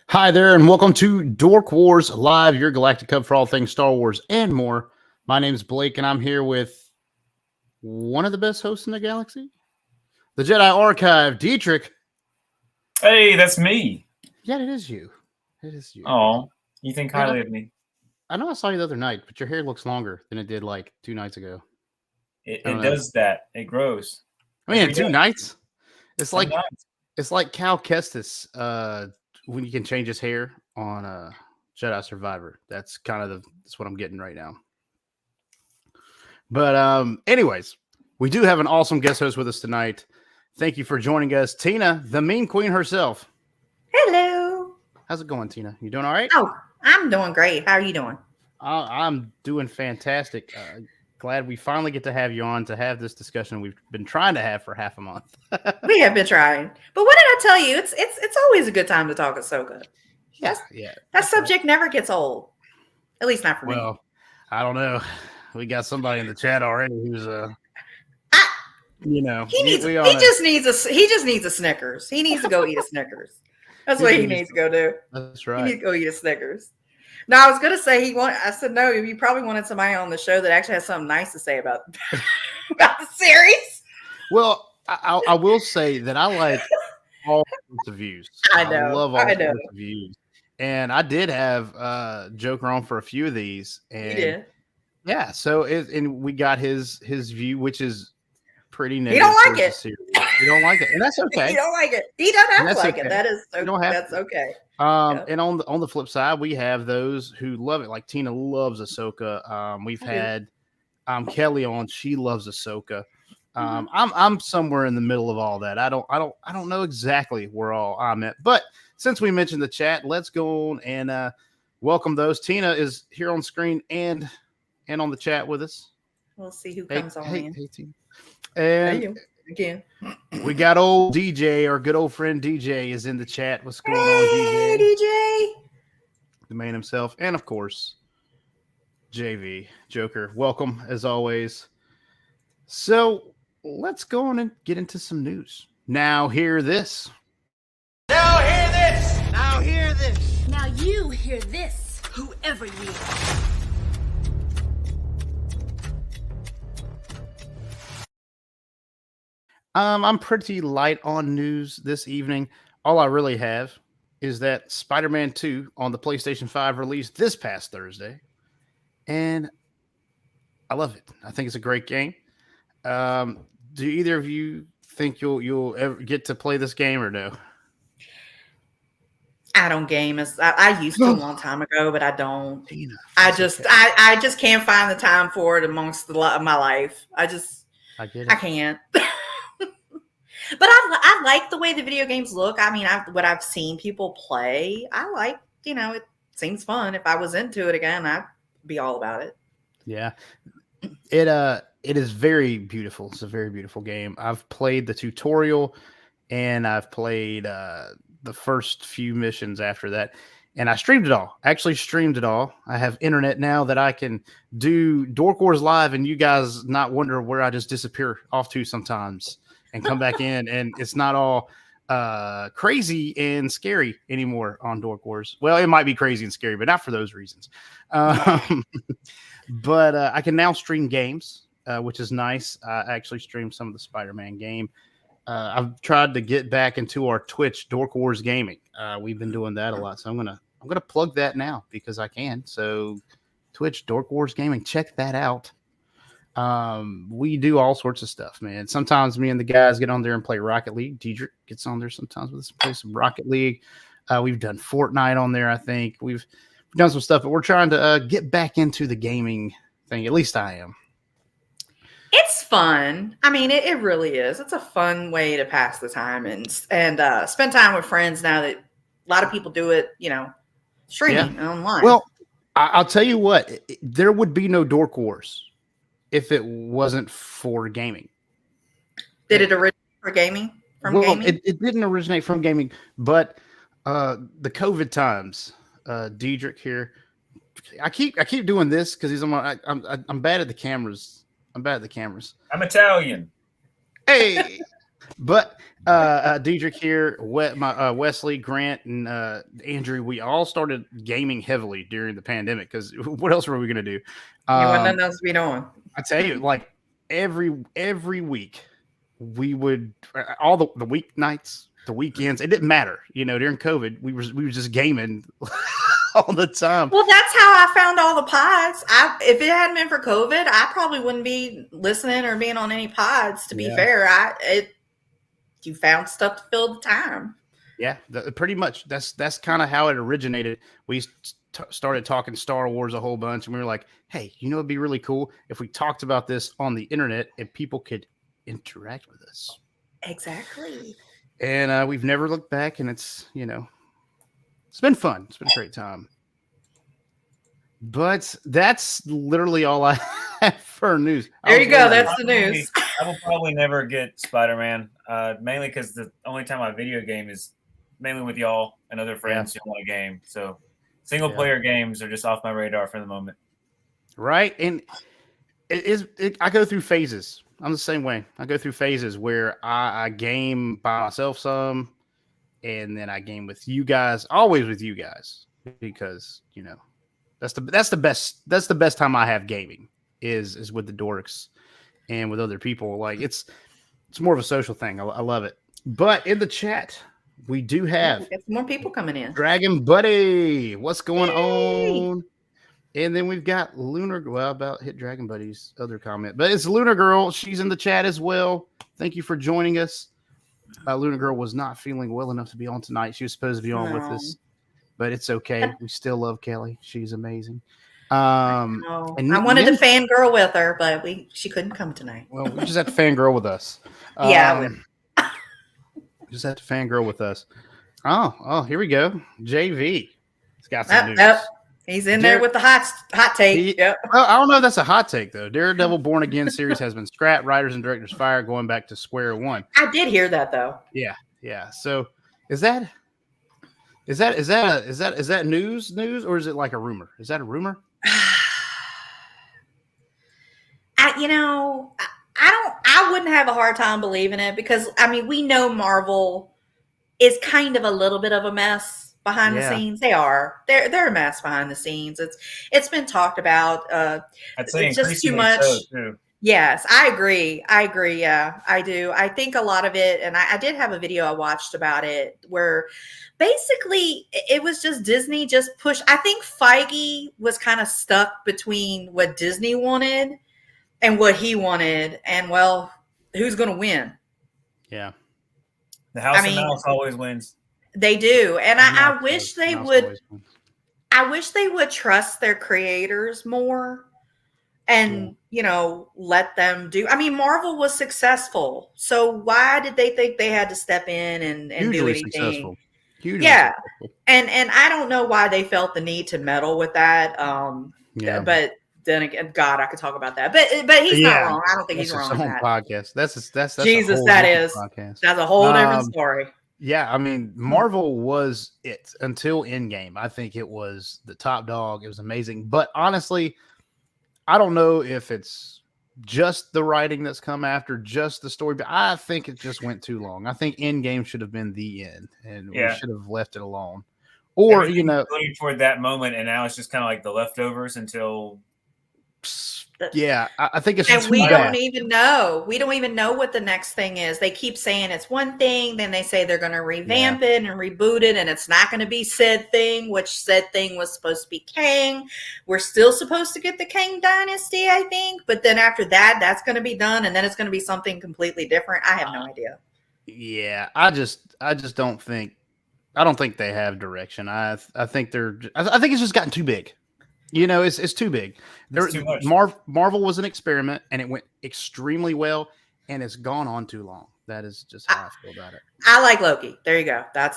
Hi there, and welcome to Dork Wars Live, your galactic hub for all things Star Wars and more. My name is Blake, and I'm here with one of the best hosts in the galaxy, the Jedi Archive, Dietrich. Hey, that's me. Yeah, it is you. It is you. Oh, you think Man, highly of me. I know I saw you the other night, but your hair looks longer than it did like 2 nights ago. It, I don't it know. does that. It grows. I mean, in Every two day. nights, it's like Sometimes. it's like Cal Kestis when you can change his hair on Jedi Survivor. That's that's what I'm getting right now. But anyways, we do have an awesome guest host with us tonight. Thank you for joining us, Tina, the meme queen herself. Hello. How's it going, Tina? You doing all right? Oh, I'm doing great. How are you doing? I'm doing fantastic. Glad we finally get to have you on to have this discussion we've been trying to have for half a month. We have been trying, but what did I tell you? It's always a good time to talk Ahsoka. Yeah. That subject never gets old. At least not for me. Well, I don't know. We got somebody in the chat already who's He just needs a Snickers. He needs to go eat a Snickers. That's what he needs to go do. That's right. He needs to go eat a Snickers. No, I was gonna say I said no. You probably wanted somebody on the show that actually has something nice to say about the series. Well, I will say that I like all sorts of views. I love all sorts of views. And I did have Joker on for a few of these. And he did. Yeah, so and we got his view, which is pretty negative. He don't like it. He don't like it, and that's okay. He don't like it. He doesn't have to like it. That is that's okay. And on the flip side, we have those who love it. Like Tina loves Ahsoka. We've had Kelly on. She loves Ahsoka. I'm somewhere in the middle of all that. I don't know exactly where all I'm at. But since we mentioned the chat, let's go on and welcome those. Tina is here on screen and on the chat with us. We'll see who comes on in. Hey, Tina. And you again. We got old DJ, our good old friend DJ is in the chat. What's going on, DJ? DJ? The man himself. And of course, JV, Joker. Welcome as always. So let's go on and get into some news. Now hear this. Now hear this. Now hear this. Now you hear this, whoever you are. I'm pretty light on news this evening. All I really have is that Spider-Man 2 on the PlayStation 5 released this past Thursday. And I love it. I think it's a great game. Do either of you think you'll ever get to play this game or no? I don't game. I used to a long time ago, but I don't. I just can't find the time for it amongst a lot of my life. I get it. I can't. But I like the way the video games look. I mean, what I've seen people play, I like. It seems fun. If I was into it again, I'd be all about it. Yeah, it is very beautiful. It's a very beautiful game. I've played the tutorial, and I've played the first few missions after that, and I streamed it all. Actually, streamed it all. I have internet now that I can do Dork Wars Live, and you guys not wonder where I just disappear off to sometimes. And come back in, and it's not all crazy and scary anymore on Dork Wars. Well, it might be crazy and scary, but not for those reasons. But I can now stream games, which is nice. I actually streamed some of the Spider-Man game. I've tried to get back into our Twitch, Dork Wars Gaming. We've been doing that a lot, so I'm gonna plug that now because I can. So Twitch, Dork Wars Gaming, check that out. We do all sorts of stuff, man. Sometimes me and the guys get on there and play Rocket League. Diedrich gets on there sometimes with us and play some Rocket League. We've done Fortnite on there, I think. We've done some stuff, but we're trying to get back into the gaming thing. At least I am. It's fun. I mean, it really is. It's a fun way to pass the time and spend time with friends now that a lot of people do it, streaming online. Well, I'll tell you what, there would be no Dork Wars if it wasn't for gaming. Did it originate for gaming? Gaming? It didn't originate from gaming, but the COVID times, Diedrich here. I keep doing this because I'm bad at the cameras. I'm Italian. Hey, But Diedrich here, Wesley, Grant, and Andrew, we all started gaming heavily during the pandemic because what else were we going to do? You want nothing else to be doing. I tell you, like every week, we would all the weeknights, the weekends. It didn't matter, During COVID, we were just gaming all the time. Well, that's how I found all the pods. If it hadn't been for COVID, I probably wouldn't be listening or being on any pods. To be fair, you found stuff to fill the time. Yeah, pretty much. That's kind of how it originated. We started talking Star Wars a whole bunch, and we were like, "Hey, it'd be really cool if we talked about this on the internet and people could interact with us." Exactly. And we've never looked back, and it's it's been fun. It's been a great time. But that's literally all I have for news. There you go. That's the news. I will probably never get Spider-Man, mainly because the only time I video game is mainly with y'all and other friends who want a game. So single-player games are just off my radar for the moment. Right, and I go through phases. I'm the same way. I go through phases where I game by myself some, and then I game with you guys. Always with you guys because that's the best time I have gaming is with the dorks and with other people. Like it's more of a social thing. I love it. But in the chat, we do have more people coming in. Dragon Buddy, what's going on? And then we've got Lunar. Well, about hit Dragon Buddy's other comment, but it's Lunar Girl. She's in the chat as well. Thank you for joining us. Lunar Girl was not feeling well enough to be on tonight. She was supposed to be on with us, but it's okay. We still love Kelly. She's amazing. And I wanted to fangirl with her, but she couldn't come tonight. Well, we just have to fangirl with us. Yeah. Just have to fangirl with us. Oh, here we go. JV. He's got some news. He's in there with the hot take. Yep. I don't know if that's a hot take, though. Daredevil Born Again series has been scrapped. Writers and directors fired, going back to square one. I did hear that, though. Yeah. So is that news, or is it like a rumor? Is that a rumor? I wouldn't have a hard time believing it because we know Marvel is kind of a little bit of a mess behind the scenes. They're a mess behind the scenes. It's been talked about. I'd say it's just too much. So, too. Yes, I agree. Yeah, I do. I think a lot of it, and I did have a video I watched about it where basically it was just Disney just pushed. I think Feige was kind of stuck between what Disney wanted and what he wanted, and well, who's going to win? Yeah, the House of Mouse always wins. They do, and I wish they would. I wish they would trust their creators more, and let them do. Marvel was successful, so why did they think they had to step in and do anything? Successful. Hugely successful. And I don't know why they felt the need to meddle with that. But then again, God, I could talk about that. But he's not wrong. I don't think he's wrong. That's podcast. That's Jesus. That's a whole different story. Yeah, Marvel was it until Endgame. I think it was the top dog. It was amazing. But honestly, I don't know if it's just the writing that's come after, just the story, but I think it just went too long. I think Endgame should have been the end, and we should have left it alone. Or, looking toward that moment, and now it's just kind of like the leftovers until... Yeah, I think it's. And we don't even know. We don't even know what the next thing is. They keep saying it's one thing, then they say they're going to revamp it and reboot it, and it's not going to be said thing, which said thing was supposed to be Kang. We're still supposed to get the Kang Dynasty, I think, but then after that, that's going to be done, and then it's going to be something completely different. I have no idea. Yeah, I just don't think. I don't think they have direction. I think I think it's just gotten too big. It's too big. It's too much. Marvel was an experiment, and it went extremely well, and it's gone on too long. That is just how I feel about it. I like Loki. There you go. I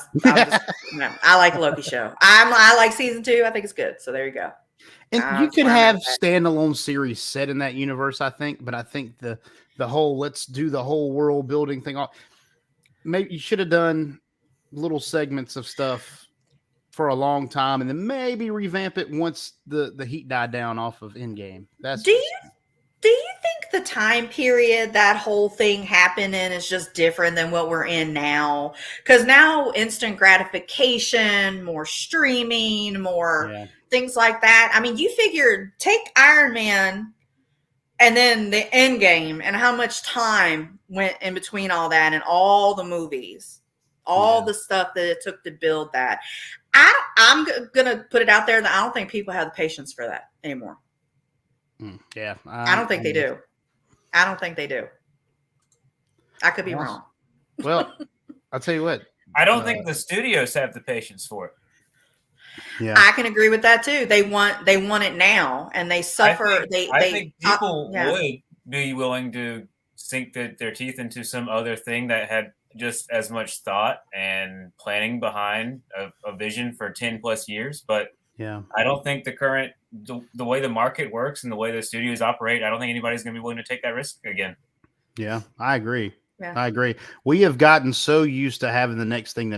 like the Loki show. I like season 2. I think it's good. So there you go. And you could have standalone series set in that universe, I think. But I think the whole let's do the whole world building thing. Maybe you should have done little segments of stuff for a long time, and then maybe revamp it once the heat died down off of Endgame. Do you think the time period that whole thing happened in is just different than what we're in now. Because now instant gratification, more streaming, more things like that. I mean, you figure take Iron Man and then the end game and how much time went in between all that and all the movies, all the stuff that it took to build that. I'm going to put it out there that I don't think people have the patience for that anymore. Yeah. I don't think they do. I don't think they do. I could be wrong. Well, I'll tell you what. I don't think the studios have the patience for it. Yeah, I can agree with that too. They want it now, and they suffer. I think people would be willing to sink their teeth into some other thing that had just as much thought and planning behind a vision for 10 plus years. But I don't think the way the market works and the way the studios operate, I don't think anybody's going to be willing to take that risk again. Yeah, I agree. Yeah. I agree. We have gotten so used to having the next thing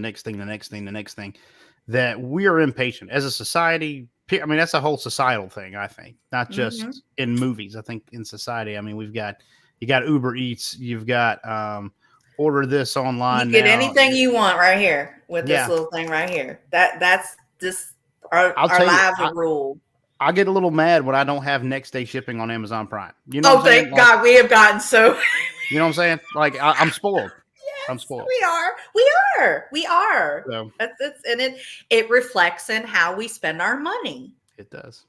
that we are impatient as a society. I mean, that's a whole societal thing, I think, not just in movies. I think in society, I mean, you got Uber Eats, you've got order this online. You get anything you want right here with this little thing right here. That's just our lives are ruled. I get a little mad when I don't have next day shipping on Amazon Prime. You know? Oh, thank God, we have gotten so. You know what I'm saying? Like I'm spoiled. Yes, I'm spoiled. We are. So, and it reflects in how we spend our money. It does.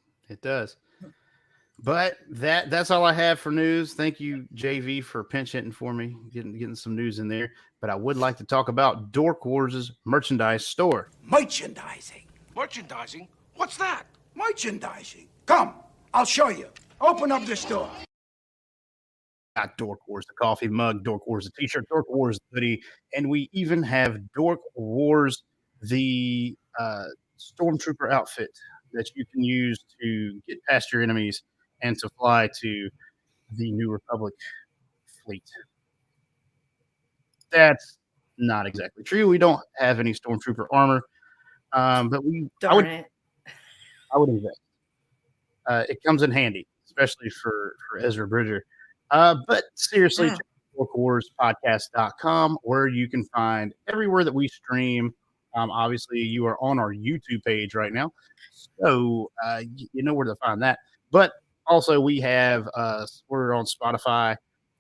But that's all I have for news. Thank you, JV, for pinch hitting for me, getting some news in there. But I would like to talk about Dork Wars' merchandise store. Merchandising? What's that? Merchandising. Come, I'll show you. Open up the store. Got Dork Wars the coffee mug, Dork Wars the t-shirt, Dork Wars the hoodie, and we even have Dork Wars the Stormtrooper outfit that you can use to get past your enemies and to fly to the New Republic fleet. That's not exactly true. We don't have any Stormtrooper armor, but I would invest. It comes in handy, especially for Ezra Bridger. But seriously, check out DorkWarsPodcast.com, where you can find everywhere that we stream. Obviously, you are on our YouTube page right now, so you know where to find that. But also, we have we're on Spotify,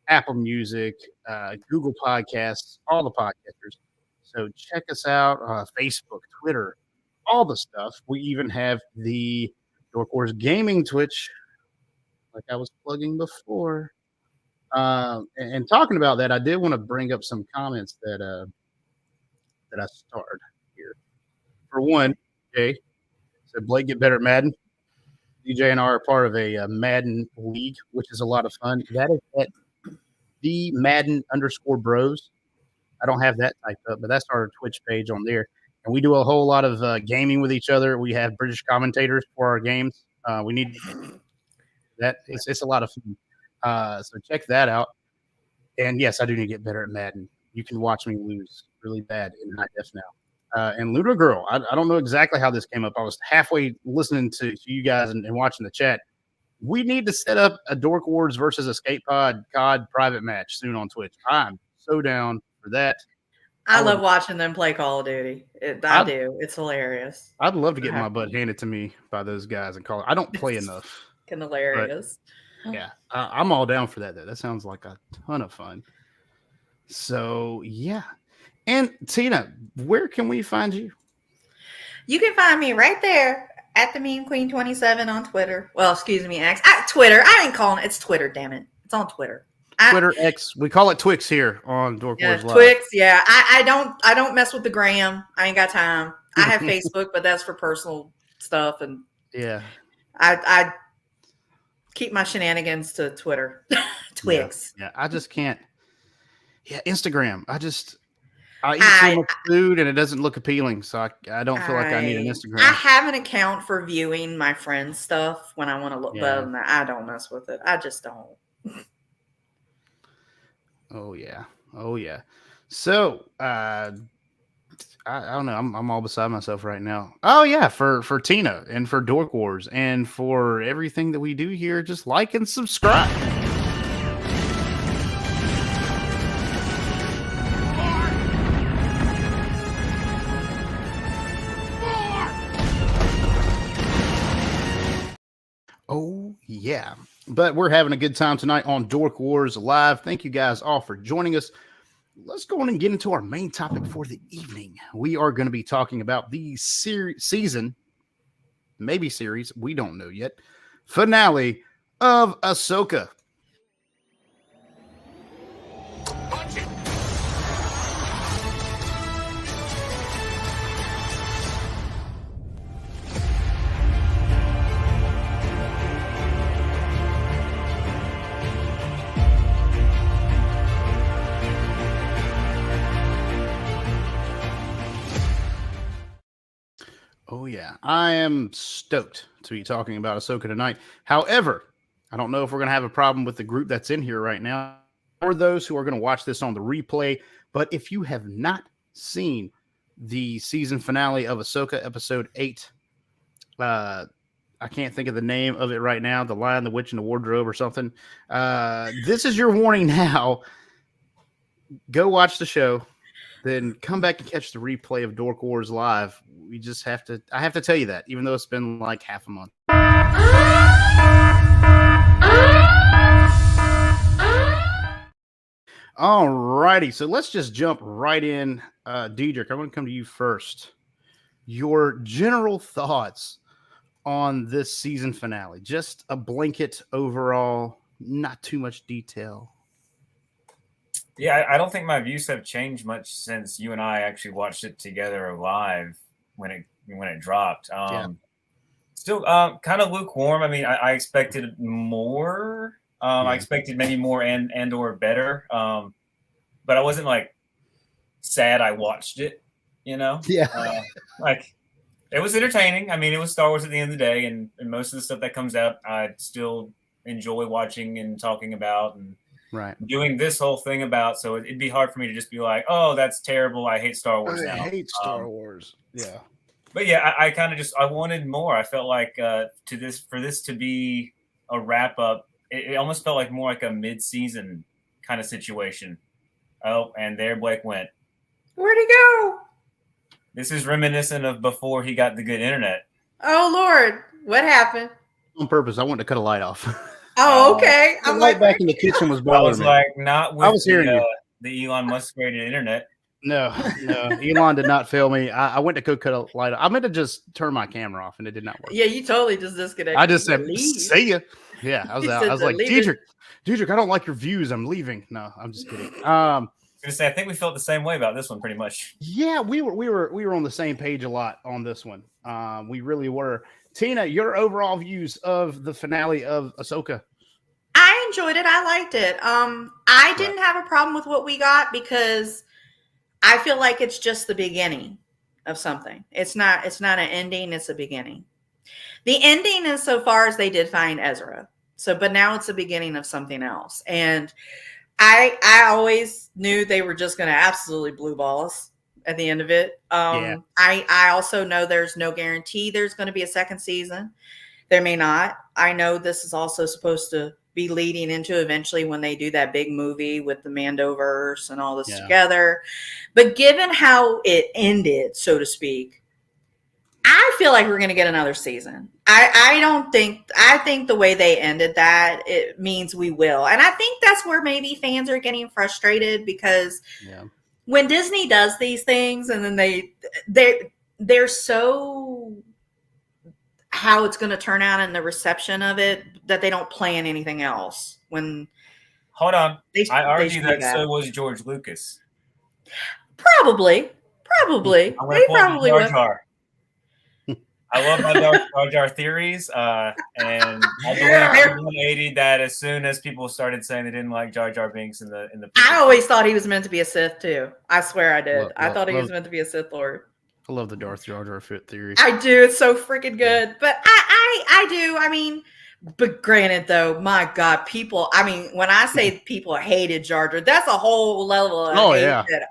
Apple Music, Google Podcasts, all the podcasters. So check us out, Facebook, Twitter, all the stuff. We even have the Dork Wars Gaming Twitch, like I was plugging before. And talking about that, I did want to bring up some comments that I starred here. For one, Jay said, Blake, get better at Madden. DJ and I are part of a Madden league, which is a lot of fun. That is at the Madden_bros. I don't have that typed up, but that's our Twitch page on there. And we do a whole lot of gaming with each other. We have British commentators for our games. We need that. It's a lot of fun. So check that out. And yes, I do need to get better at Madden. You can watch me lose really bad in high def now. And Luda Girl, I don't know exactly how this came up. I was halfway listening to you guys and watching the chat. We need to set up a Dork Wars versus Escape Pod COD private match soon on Twitch. I'm so down for that. I love watching them play Call of Duty. I do. It's hilarious. I'd love to get my butt handed to me by those guys and call it. I don't play enough. Hilarious. Yeah, I'm all down for that, though. That sounds like a ton of fun. So, yeah. And Tina, where can we find you? You can find me right there at the Mean Queen 27 on Twitter. Well, excuse me, X. Twitter. I ain't calling it. It's Twitter, damn it. It's on Twitter. Twitter X. We call it Twix here on Dork Wars Live. Twix, yeah. I don't mess with the gram. I ain't got time. I have Facebook, but that's for personal stuff. And yeah, I keep my shenanigans to Twitter. Twix. Yeah, I just can't. Yeah, Instagram. I eat so much food and it doesn't look appealing, so I don't feel like I need an Instagram. I have an account for viewing my friends' stuff when I want to look, but I don't mess with it. I just don't. Oh yeah. So I don't know. I'm all beside myself right now. Oh yeah, for Tina and for Dork Wars and for everything that we do here, just like and subscribe. Oh, yeah. But we're having a good time tonight on Dork Wars Live. Thank you guys all for joining us. Let's go on and get into our main topic for the evening. We are going to be talking about the season, maybe series, we don't know yet, finale of Ahsoka. Oh, yeah. I am stoked to be talking about Ahsoka tonight. However, I don't know if we're going to have a problem with the group that's in here right now or those who are going to watch this on the replay. But if you have not seen the season finale of Ahsoka episode 8, I can't think of the name of it right now. The Lion, the Witch, and the Wardrobe or something. This is your warning now. Go watch the show. Then come back and catch the replay of Dork Wars Live. I have to tell you that, even though it's been like half a month. All righty, so let's just jump right in. Diedrich, I want to come to you first. Your general thoughts on this season finale. Just a blanket overall, not too much detail. Yeah, I don't think my views have changed much since you and I actually watched it together live when it dropped. Still kind of lukewarm. I mean, I expected more. I expected maybe more and or better. But I wasn't like sad I watched it, you know? Yeah. Like it was entertaining. I mean, it was Star Wars at the end of the day, and most of the stuff that comes out I still enjoy watching and talking about and doing this whole thing about. So it'd be hard for me to just be like, oh, that's terrible. I hate Star Wars now. I hate Star Wars. Yeah. But yeah, I kind of I wanted more. I felt like for this to be a wrap up, it almost felt like more like a mid-season kind of situation. Oh, and there Blake went. Where'd he go? This is reminiscent of before he got the good internet. Oh, Lord. What happened? On purpose. I wanted to cut a light off. Oh, okay. The light back in the kitchen was bothering me. I was like, not with the Elon Musk rated internet. No, Elon did not fail me. I went to go cut a light. I meant to just turn my camera off, and it did not work. Yeah, you totally just disconnected. I just said, see ya. Yeah, I was out. I was like, Diedrich, I don't like your views. I'm leaving. No, I'm just kidding. I was gonna say, I think we felt the same way about this one, pretty much. Yeah, we were on the same page a lot on this one. We really were. Tina, your overall views of the finale of Ahsoka? I enjoyed it. I liked it. I didn't have a problem with what we got because I feel like it's just the beginning of something. It's not an ending, it's a beginning. The ending is so far as they did find Ezra. But now it's the beginning of something else. And I always knew they were just going to absolutely blue ball us at the end of it. I also know there's no guarantee there's going to be a second season. There may not. I know this is also supposed to be leading into eventually when they do that big movie with the Mandoverse and all this together. But given how it ended, so to speak, I feel like we're going to get another season. I think the way they ended that, it means we will. And I think that's where maybe fans are getting frustrated because when Disney does these things and then they're so how it's going to turn out and the reception of it that they don't plan anything else. Hold on. I argue that so was George Lucas. Probably. They probably Jar Jar. I love my Jar Jar theories, and I believe 180 that as soon as people started saying they didn't like Jar Jar Binks in the I always thought he was meant to be a Sith too. I swear I did. I thought he was meant to be a Sith Lord. I love the Darth Jar Jar theory. I do. It's so freaking good. But I do. I mean, but granted though, my God, people, I mean, when I say people hated Jar Jar, that's a whole level of hate that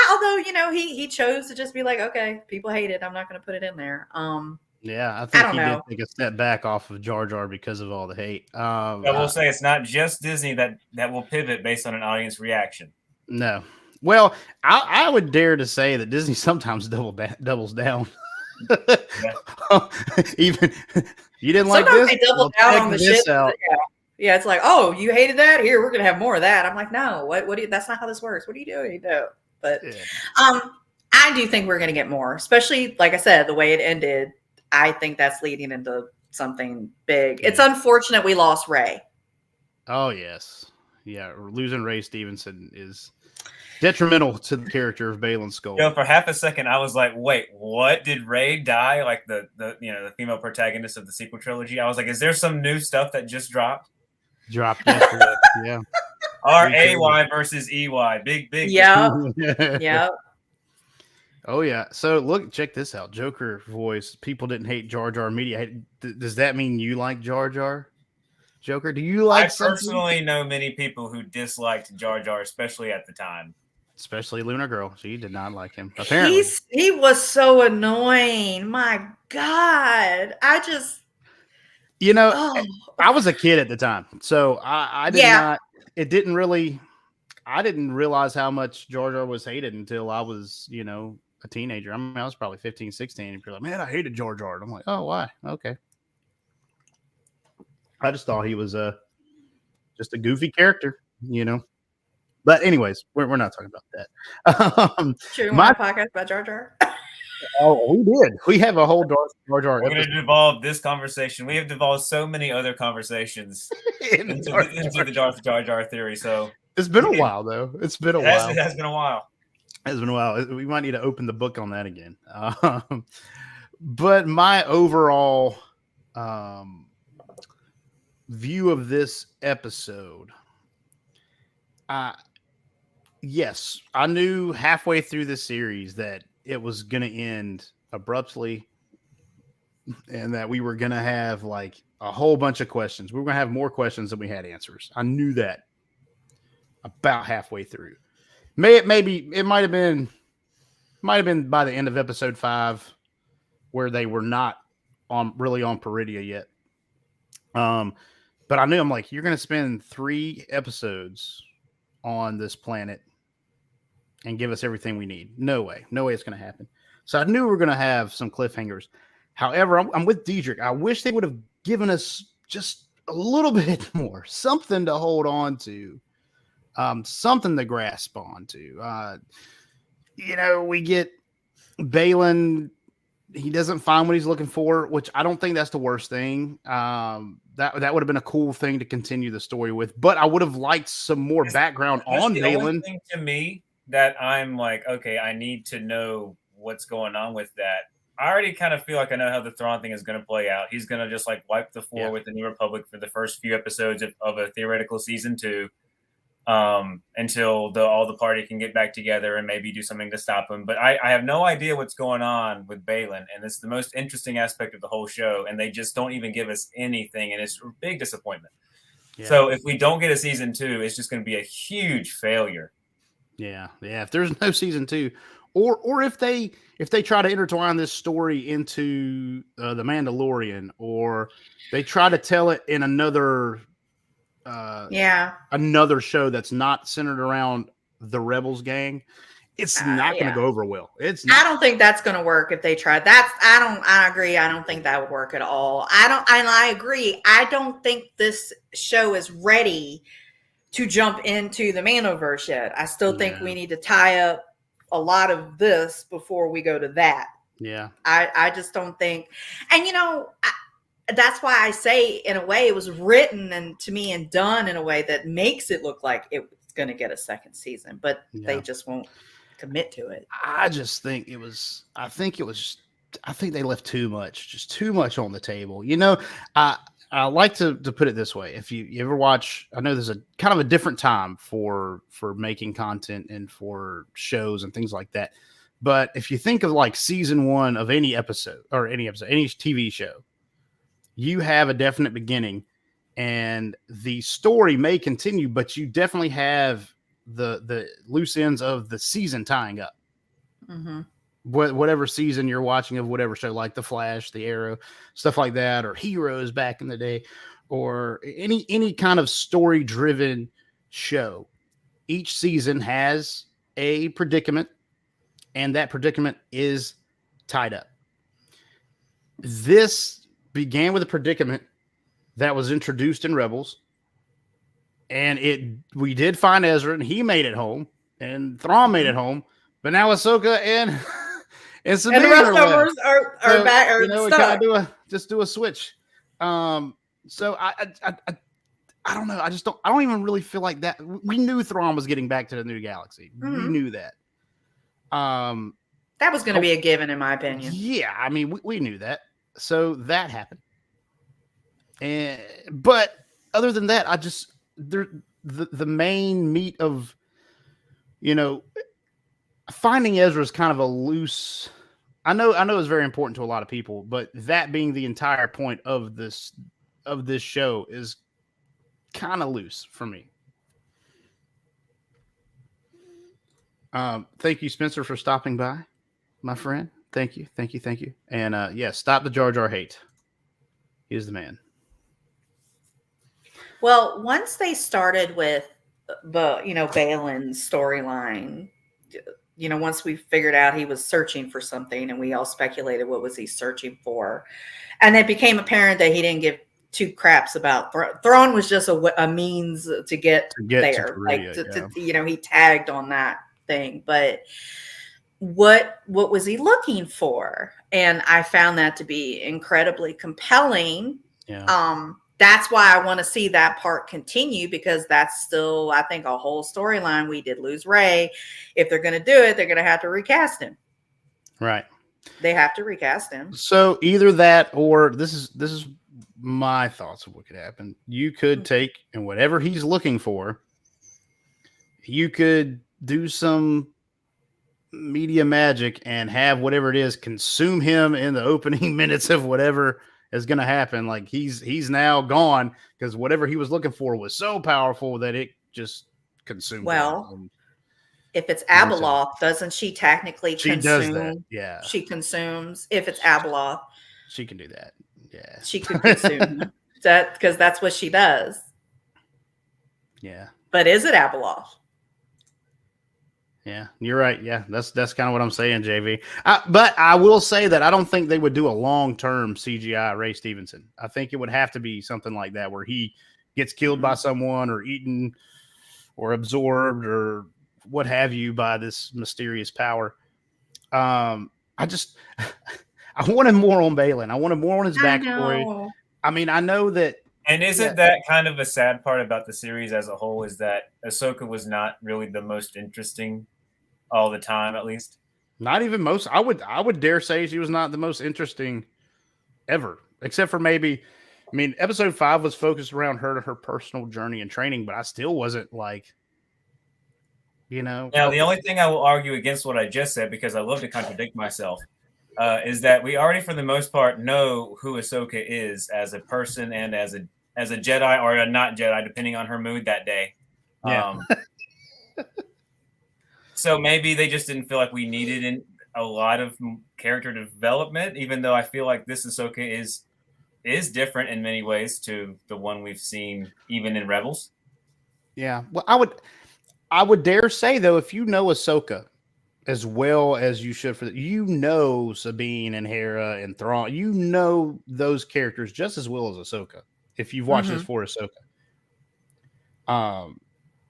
although, you know, he chose to just be like, okay, people hate it. I'm not going to put it in there. I think he did take a step back off of Jar Jar because of all the hate. I will say it's not just Disney that will pivot based on an audience reaction. No. Well, I would dare to say that Disney sometimes doubles down. Even you didn't Sometimes like this. they double down on the shit. Yeah, it's like, oh, you hated that? Here, we're gonna have more of that. I'm like, no, what do you, that's not how this works. What are you doing? No. But I do think we're gonna get more, especially like I said, the way it ended. I think that's leading into something big. It's unfortunate we lost Ray. Oh yes. Yeah, losing Ray Stevenson is detrimental to the character of Baylan Skoll. For half a second, I was like, "Wait, what? Did Ray die? Like the female protagonist of the sequel trilogy?" I was like, "Is there some new stuff that just dropped?" Dropped yesterday. Yeah. RAY versus EY. Big. Yeah. Oh yeah. So look, check this out. Joker voice. People didn't hate Jar Jar. Media. Does that mean you like Jar Jar? Joker, do you like? I personally know many people who disliked Jar Jar, especially at the time. Especially Lunar Girl. She did not like him. Apparently, he was so annoying. My God, I just, I was a kid at the time, so I did not. It didn't really. I didn't realize how much Jar Jar was hated until I was, a teenager. I mean, I was probably 15, 16. And people were like, man, I hated Jar Jar. And I'm like, oh, why? Okay. I just thought he was just a goofy character, But anyways, we're not talking about that. Should we want a podcast about Jar Jar? Oh, we did. We have a whole Jar Jar. We're going to devolve this conversation. We have devolved so many other conversations into the Darth Jar Jar theory. So it's been a while, though. It's been a while. It has been a while. It's been a while. We might need to open the book on that again. But my overall view of this episode, yes, I knew halfway through the series that it was going to end abruptly and that we were going to have like a whole bunch of questions. We were going to have more questions than we had answers. I knew that about halfway through. It might have been by the end of episode 5 where they were not on Peridia yet. But I knew, I'm like, you're going to spend 3 episodes on this planet and give us everything we need. No way it's going to happen. So I knew we were going to have some cliffhangers. However, I'm with Diedrich. I wish they would have given us just a little bit more, something to hold on to, something to grasp onto. We get Baylan. He doesn't find what he's looking for, which I don't think that's the worst thing. That would have been a cool thing to continue the story with, but I would have liked some more background on Baylan. Thing to me that I'm like, okay, I need to know what's going on with that. I already kind of feel like I know how the Thrawn thing is going to play out. He's going to just like wipe the floor with the New Republic for the first few episodes of a theoretical season 2. Until all the party can get back together and maybe do something to stop him. But I have no idea what's going on with Baylan, and it's the most interesting aspect of the whole show, and they just don't even give us anything, and it's a big disappointment. Yeah. So if we don't get a season 2, it's just going to be a huge failure. Yeah. If there's no season 2, or if they try to intertwine this story into the Mandalorian, or they try to tell it in another show that's not centered around the Rebels gang, it's not going to go over well. I don't think that's going to work if they try. I agree. I don't think that would work at all. I agree. I don't think this show is ready to jump into the Mandoverse yet. I still think we need to tie up a lot of this before we go to that. Yeah. I just don't think, and that's why I say, in a way, it was written and done in a way that makes it look like it was going to get a second season, but they just won't commit to it. I just think it was. I think they left too much on the table. I like to put it this way: if you ever watch, I know there's a kind of a different time for making content and for shows and things like that. But if you think of like season 1 of any TV show, you have a definite beginning and the story may continue, but you definitely have the loose ends of the season tying up. Mm-hmm. Whatever season you're watching of whatever show, like The Flash, The Arrow, stuff like that, or Heroes back in the day, or any kind of story-driven show. Each season has a predicament, and that predicament is tied up. this began with a predicament that was introduced in Rebels, and we did find Ezra, and he made it home, and Thrawn made it home, but now Ahsoka and Sabine the rest of us are back. Or we gotta do a switch. So I don't know. I don't even really feel like that. We knew Thrawn was getting back to the new galaxy. Mm-hmm. We knew that. That was going to be a given, in my opinion. Yeah, I mean, we knew that. So that happened. But other than that, the main meat of, finding Ezra is kind of a loose. I know it's very important to a lot of people, but that being the entire point of this show is kind of loose for me. Thank you, Spencer, for stopping by, my friend. Thank you. And stop the Jar Jar hate. He is the man. Well, once they started with the, Balin's storyline, once we figured out he was searching for something, and we all speculated what was he searching for, and it became apparent that he didn't give two craps about Thrawn was just a means to get there. To Korea, he tagged on that thing, but what was he looking for? And I found that to be incredibly compelling. Yeah. That's why I want to see that part continue, because that's still, I think, a whole storyline. We did lose Rey. If they're going to do it, they're going to have to recast him. Right. They have to recast him. So either that, or this is my thoughts of what could happen. You could take, and whatever he's looking for, you could do some media magic and have whatever it is consume him in the opening minutes of whatever is going to happen. Like he's now gone because whatever he was looking for was so powerful that it just consumed him. If it's Abeloth, doesn't she technically consume? She does that. Yeah. She consumes. If it's Abeloth, she can do that. Yeah. She could consume that, because that's what she does. Yeah. But is it Abeloth? Yeah, you're right. Yeah, that's kind of what I'm saying, JV. But I will say that I don't think they would do a long-term CGI Ray Stevenson. I think it would have to be something like that, where he gets killed by someone, or eaten, or absorbed, or what have you, by this mysterious power. I wanted more on Balin. I wanted more on his backstory. I mean, I know that. And isn't that kind of a sad part about the series as a whole, is that Ahsoka was not really the most interesting all the time, at least? Not even most. I would dare say she was not the most interesting ever, except for maybe, episode 5 was focused around her personal journey and training, but I still wasn't like, Now, the only thing I will argue against what I just said, because I love to contradict myself, is that we already, for the most part, know who Ahsoka is as a person and as a Jedi or a not Jedi, depending on her mood that day. Yeah. So maybe they just didn't feel like we needed a lot of character development, even though I feel like this Ahsoka is different in many ways to the one we've seen even in Rebels. Yeah. Well, I would dare say, though, if you know Ahsoka as well as you should, Sabine and Hera and Thrawn, those characters just as well as Ahsoka, if you've watched this for Ahsoka.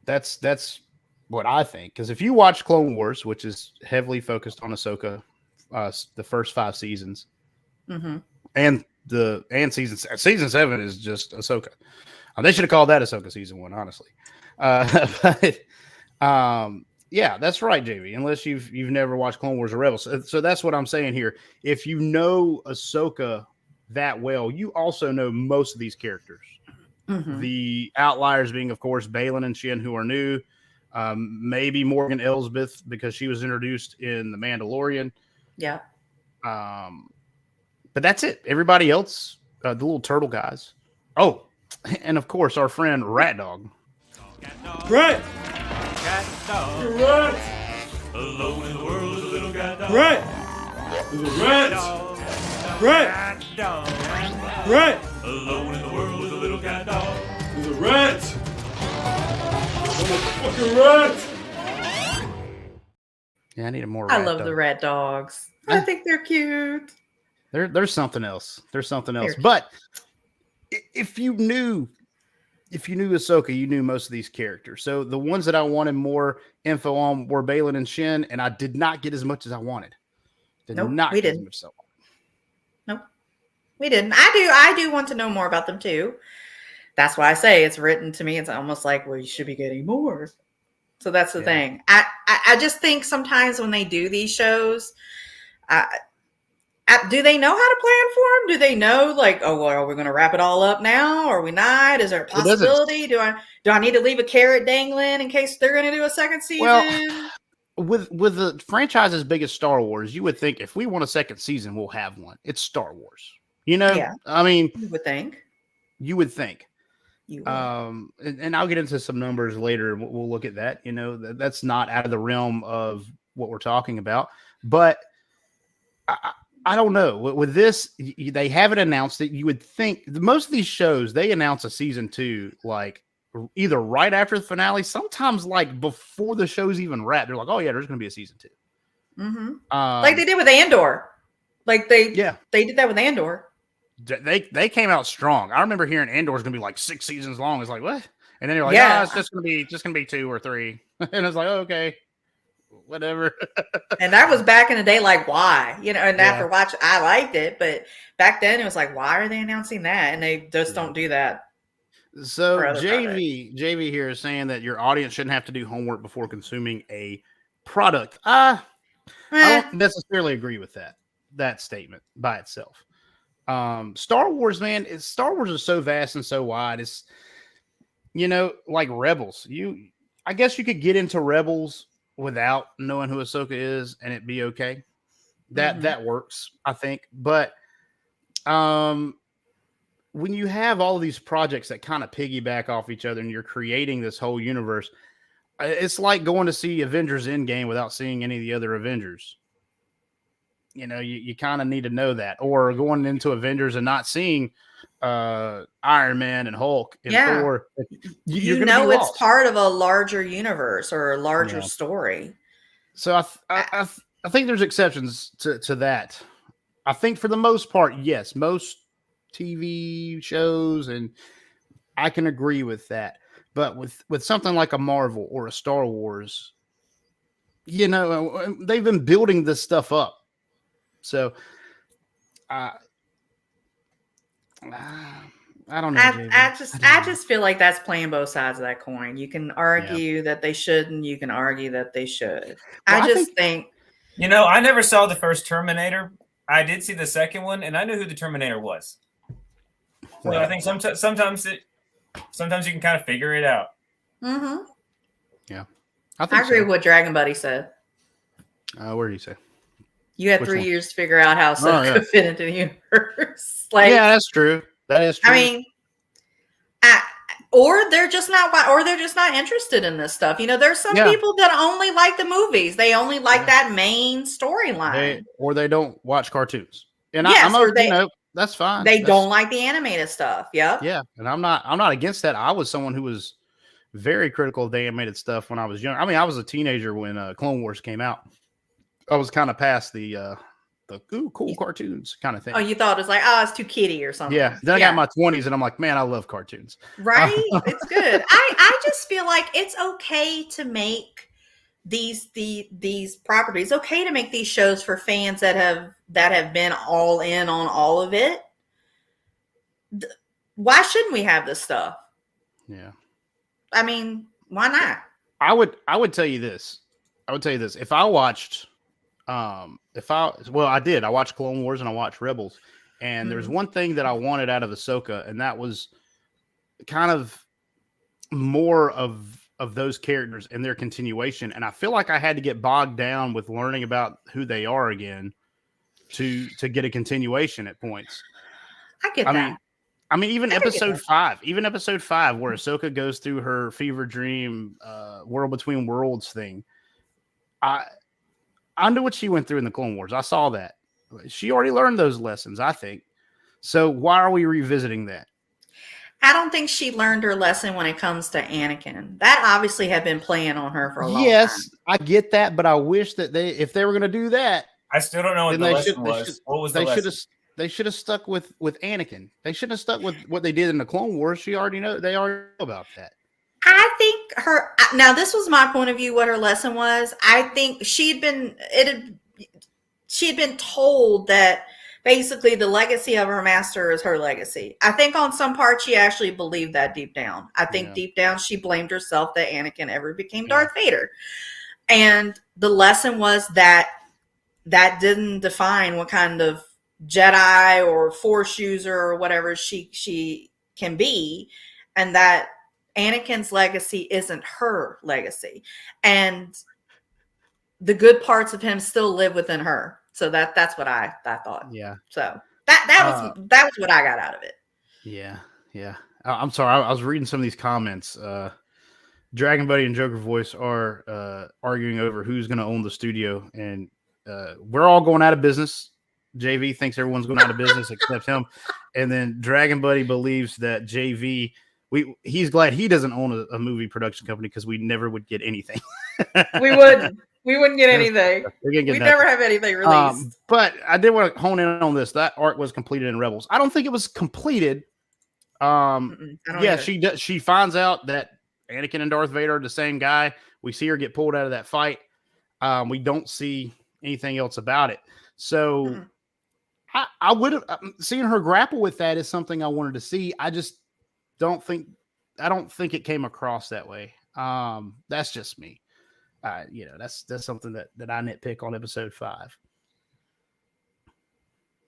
That's what I think. Because if you watch Clone Wars, which is heavily focused on Ahsoka, the first 5 seasons, and season 7 is just Ahsoka. They should have called that Ahsoka season 1, honestly. Yeah, that's right, JV. Unless you've never watched Clone Wars or Rebels, so that's what I'm saying here. If you know Ahsoka that well, you also know most of these characters. The outliers being, of course, Balin and Shin, who are new. Maybe Morgan Elsbeth, because she was introduced in The Mandalorian. Yeah. But that's it. Everybody else, the little turtle guys. Oh, and of course, our friend Rat Dog. Right. Cat dog. Right. Alone in the world is a little cat dog. Right. There's a rat. Right. Cat dog. Right. Alone in the world is a little cat dog. There's a rat. Motherfucking rat. Yeah, I need a more. I love the rat dogs. I think they're cute. There's something else. There's something else. But if you knew Ahsoka, you knew most of these characters. So the ones that I wanted more info on were Balin and Shin, and I did not get as much as I wanted. Nope, we didn't. Nope, we didn't. I do want to know more about them too. That's why I say it's written to me. It's almost like, well, you should be getting more. So that's the thing. I just think sometimes when they do these shows, do they know how to plan for them? Do they know, like, oh, well, are we going to wrap it all up now? Or are we not? Is there a possibility? Do I need to leave a carrot dangling in case they're going to do a second season? Well, with the franchise as big as Star Wars, you would think if we want a second season, we'll have one. It's Star Wars. Yeah. I mean, you would think. And I'll get into some numbers later. We'll look at that. That's not out of the realm of what we're talking about. But I don't know. With this, they haven't announced it. You would think most of these shows, they announce a season 2, like either right after the finale, sometimes like before the show's even wrapped. They're like, oh yeah, there's going to be a season 2. Mm-hmm. Like they did with Andor. Like they did that with Andor. They came out strong. I remember hearing Andor's going to be like 6 seasons long. It's like, what? And then they're like, it's just going to be 2 or 3. And it's like, oh, okay, whatever. And that was back in the day. Like, why? And after watching, I liked it, but back then it was like, why are they announcing that? And they just don't do that. So JV here is saying that your audience shouldn't have to do homework before consuming a product. I don't necessarily agree with that statement by itself. Star Wars, man, Star Wars is so vast and so wide. It's, like Rebels. I guess you could get into Rebels without knowing who Ahsoka is and it be okay. That works, I think. But when you have all of these projects that kind of piggyback off each other and you're creating this whole universe, it's like going to see Avengers Endgame without seeing any of the other Avengers. You kind of need to know that, or going into Avengers and not seeing Iron Man and Hulk and Thor. It's part of a larger universe or a larger story. So I think there's exceptions to that. I think for the most part, yes, most TV shows, and I can agree with that. But with something like a Marvel or a Star Wars, they've been building this stuff up. So, I don't know. I just feel like that's playing both sides of that coin. You can argue that they shouldn't. You can argue that they should. Well, I think. I never saw the first Terminator. I did see the second one, and I knew who the Terminator was. So I think sometimes you can kind of figure it out. Mm-hmm. Yeah, I agree with what Dragon Buddy said. Where do you say? You had 3 years to figure out how Ahsoka could fit into the universe. That's true. That is true. I mean, or they're just not interested in this stuff. There's some people that only like the movies. They only like that main storyline. Or they don't watch cartoons. And that's fine. They don't like the animated stuff. Yep. Yeah. And I'm not against that. I was someone who was very critical of the animated stuff when I was young. I mean, I was a teenager when Clone Wars came out. I was kind of past the cool cartoons kind of thing. Oh, you thought it was like, it's too kiddie or something. Yeah. Then I got my 20s and I'm like, man, I love cartoons. Right? It's good. I just feel like it's okay to make these properties. It's okay to make these shows for fans that have been all in on all of it. Why shouldn't we have this stuff? Yeah. I mean, why not? I would tell you this. If I watched I watched Clone Wars and I watched Rebels, and there's one thing that I wanted out of Ahsoka, and that was kind of more of those characters and their continuation. And I feel like I had to get bogged down with learning about who they are again to get a continuation at points. I get that. I mean, even episode 5, where Ahsoka goes through her fever dream, world between worlds thing. I knew what she went through in the Clone Wars. I saw that. She already learned those lessons, I think. So why are we revisiting that? I don't think she learned her lesson when it comes to Anakin. That obviously had been playing on her for a long time. Yes, I get that, but I wish that if they were going to do that, I still don't know what the lesson was. What was the lesson? They should have stuck with Anakin. They shouldn't have stuck with what they did in the Clone Wars. They already know about that. I think now this was my point of view, what her lesson was. I think she had been told that basically the legacy of her master is her legacy. I think on some part she actually believed that deep down. I think deep down she blamed herself that Anakin ever became Darth Vader. And the lesson was that didn't define what kind of Jedi or Force user or whatever she can be, and that Anakin's legacy isn't her legacy, and the good parts of him still live within her. So that's what I thought. Yeah. So that was what I got out of it. Yeah. Yeah. I'm sorry. I was reading some of these comments. Dragon Buddy and Joker Voice are arguing over who's going to own the studio, and we're all going out of business. JV thinks everyone's going out of business except him, and then Dragon Buddy believes that JV. He's glad he doesn't own a movie production company because we never would get anything. We wouldn't get anything. We'd never have anything released. But I did want to hone in on this. That arc was completed in Rebels. I don't think it was completed. She finds out that Anakin and Darth Vader are the same guy. We see her get pulled out of that fight. We don't see anything else about it. So I would have seen her grapple with that is something I wanted to see. I don't think it came across that way. That's just me. That's something that I nitpick on episode 5.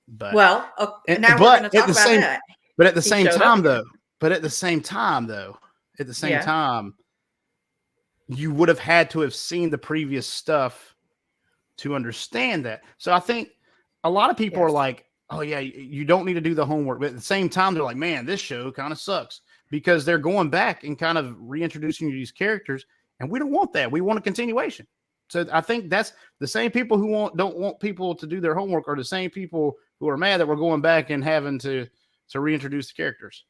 But now we're going to talk about that. But at the same time, you would have had to have seen the previous stuff to understand that. So I think a lot of people are like, oh yeah, you don't need to do the homework. But at the same time, they're like, man, this show kind of sucks because they're going back and kind of reintroducing you to these characters. And we don't want that. We want a continuation. So I think that's the same people who don't want people to do their homework are the same people who are mad that we're going back and having to reintroduce the characters.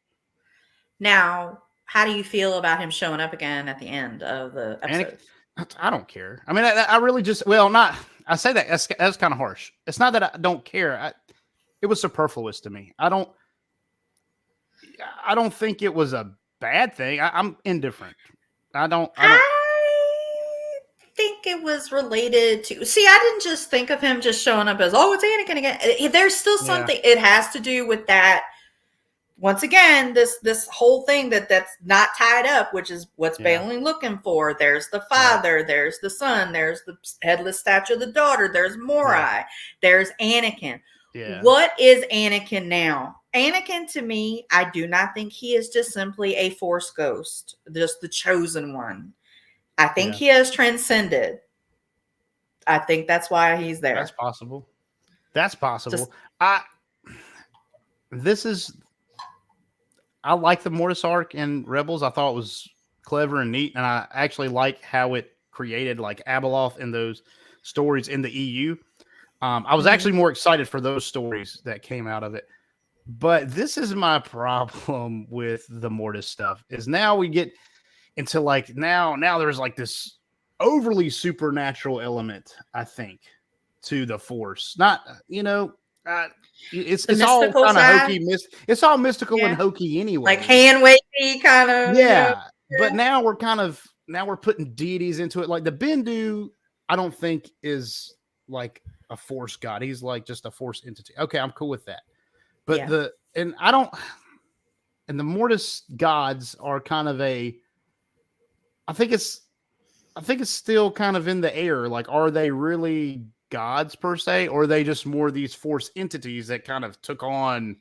Now, how do you feel about him showing up again at the end of the episode? I don't care. I mean, I really I say that that's kind of harsh. It's not that I don't care. It was superfluous to me. I don't think it was a bad thing. I'm indifferent. I think it was related to. See, I didn't just think of him just showing up as, oh, it's Anakin again. There's still something. It has to do with that. Once again, this whole thing that's not tied up, which is what's Bailey looking for. There's the father, there's the son, there's the headless statue of the daughter, there's Morai, there's Anakin. Yeah. What is Anakin now? Anakin, to me, I do not think he is just simply a Force ghost, just the chosen one. I think he has transcended. I think that's why he's there. That's possible. I like the Mortis arc in Rebels. I thought it was clever and neat, and I actually like how it created like Abeloth in those stories in the EU. I was actually more excited for those stories that came out of it. But this is my problem with the Mortis stuff is now we get into like now there's like this overly supernatural element, I think, to the Force. Not, it's all kind of hokey. It's all mystical and hokey anyway. Like hand wavy kind of. Yeah. But now we're putting deities into it. Like the Bendu, I don't think is like a Force god. He's like just a Force entity. Okay, I'm cool with that. But the Mortis gods are kind of I think it's still kind of in the air. Like, are they really gods per se, or are they just more these Force entities that kind of took on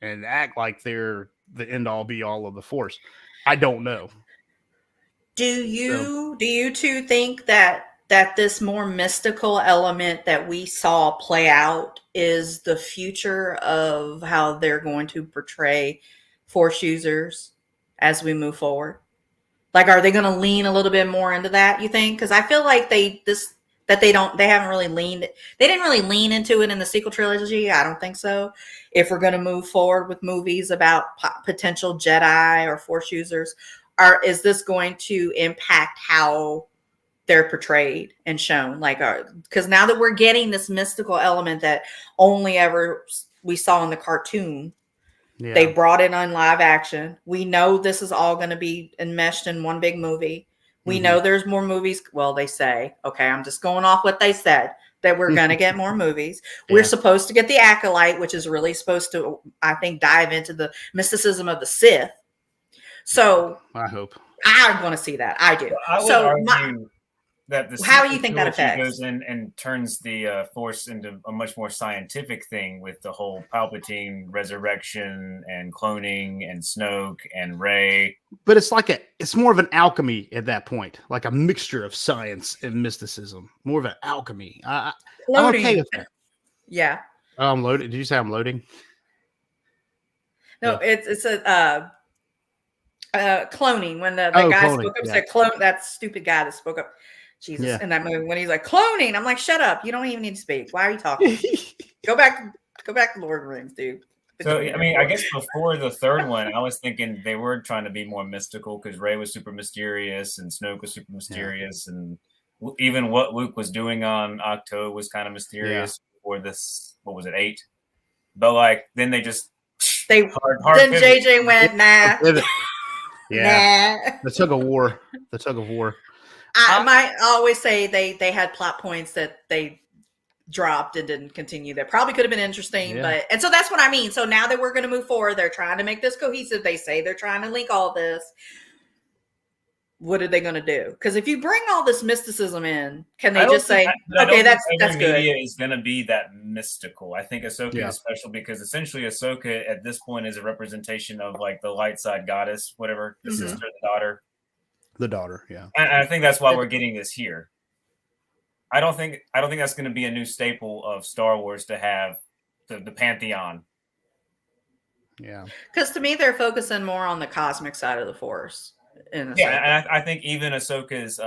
and act like they're the end all be all of the Force? I don't know. Do you two think that this more mystical element that we saw play out is the future of how they're going to portray Force users as we move forward? Like, are they going to lean a little bit more into that, you think? Because I feel like they didn't really lean into it in the sequel trilogy. I don't think so. If we're going to move forward with movies about potential Jedi or Force users, is this going to impact how they're portrayed and shown? Like, because now that we're getting this mystical element that only ever we saw in the cartoon. Yeah. They brought it on live action. We know this is all going to be enmeshed in one big movie. We know there's more movies. Well, they say, okay, I'm just going off what they said, that we're going to get more movies. We're supposed to get the Acolyte, which is really supposed to, I think, dive into the mysticism of the Sith. So I hope. I want to see that. I do. I would argue that the how do you think that affects? Goes in and turns the Force into a much more scientific thing with the whole Palpatine resurrection and cloning and Snoke and Rey. But it's more of an alchemy at that point, like a mixture of science and mysticism. More of an alchemy. I'm okay with that. Yeah. Oh, I'm loaded. Did you say I'm loading? No, it's a cloning. When the guy cloning, spoke up, said clone. That stupid guy that spoke up. Jesus, in that movie, when he's like cloning, I'm like, shut up! You don't even need to speak. Why are you talking? Go back to Lord of the Rings, dude. So I mean, I guess before the third one, I was thinking they were trying to be more mystical because Rey was super mysterious and Snoke was super mysterious, and even what Luke was doing on Ahsoka was kind of mysterious. Before this, what was it, 8? But like then they just then JJ went nah. Yeah, the tug of war. I might always say they had plot points that they dropped and didn't continue. That probably could have been interesting, and so that's what I mean. So now that we're going to move forward, they're trying to make this cohesive. They say they're trying to link all this. What are they going to do? Because if you bring all this mysticism in, can they just say, "Okay, that's good"? Media is going to be that mystical. I think Ahsoka is special because essentially Ahsoka at this point is a representation of like the light side goddess, whatever, the sister, the daughter. The daughter, yeah. And I think that's why we're getting this here. I don't think that's going to be a new staple of Star Wars to have the pantheon. Yeah. Because to me, they're focusing more on the cosmic side of the Force. And I think even Ahsoka's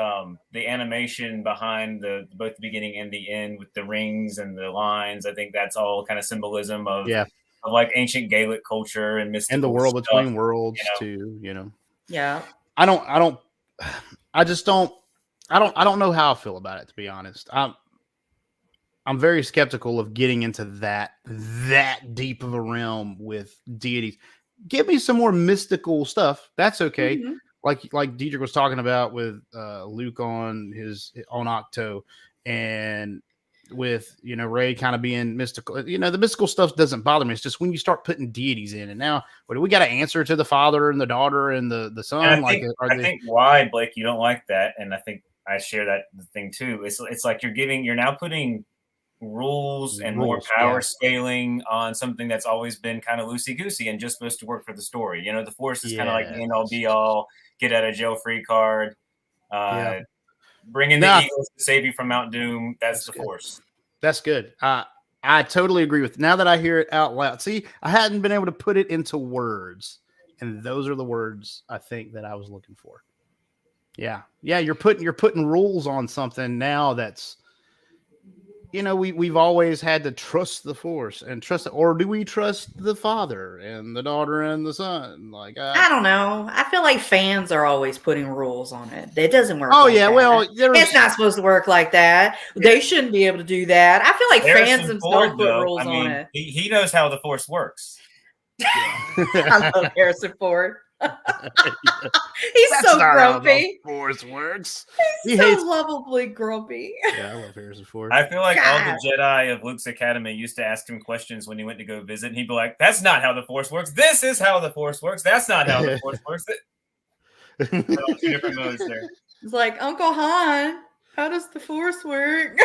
the animation behind both the beginning and the end with the rings and the lines. I think that's all kind of symbolism of like ancient Gaelic culture and mystical and the world stuff, between worlds too. Yeah. I don't know how I feel about it, to be honest. I'm very skeptical of getting into that deep of a realm with deities. Give me some more mystical stuff. That's okay. Mm-hmm. Like Deidre was talking about with Luke on Ahsoka, and with Rey kind of being mystical. The mystical stuff doesn't bother me. It's just when you start putting deities in, and now what do we got to answer to the father and the daughter and the son? And I think why, Blake, you don't like that, and I think I share that thing too. It's like you're now putting rules and more power scaling on something that's always been kind of loosey-goosey and just supposed to work for the story. The Force is kind of like the end all be all, get out of jail free card. Bring in the Eagles to save you from Mount Doom. That's the Force. That's good. I totally agree with. Now that I hear it out loud, see, I hadn't been able to put it into words, and those are the words I think that I was looking for. Yeah. You're putting rules on something now that's. We've always had to trust the Force and trust it, or do we trust the father and the daughter and the son? Like I don't know. I feel like fans are always putting rules on it. It doesn't work. Oh yeah, well, it's not supposed to work like that. They shouldn't be able to do that. I feel like fans themselves put rules on it. He knows how the Force works. I love Harrison Ford. He's so grumpy. Force works. He's so lovably grumpy. Yeah, I love Harrison Ford. I feel like all the Jedi of Luke's Academy used to ask him questions when he went to go visit, and he'd be like, "That's not how the Force works. This is how the Force works. That's not how the Force works." Two different modes there. It's like, Uncle Han, how does the Force work?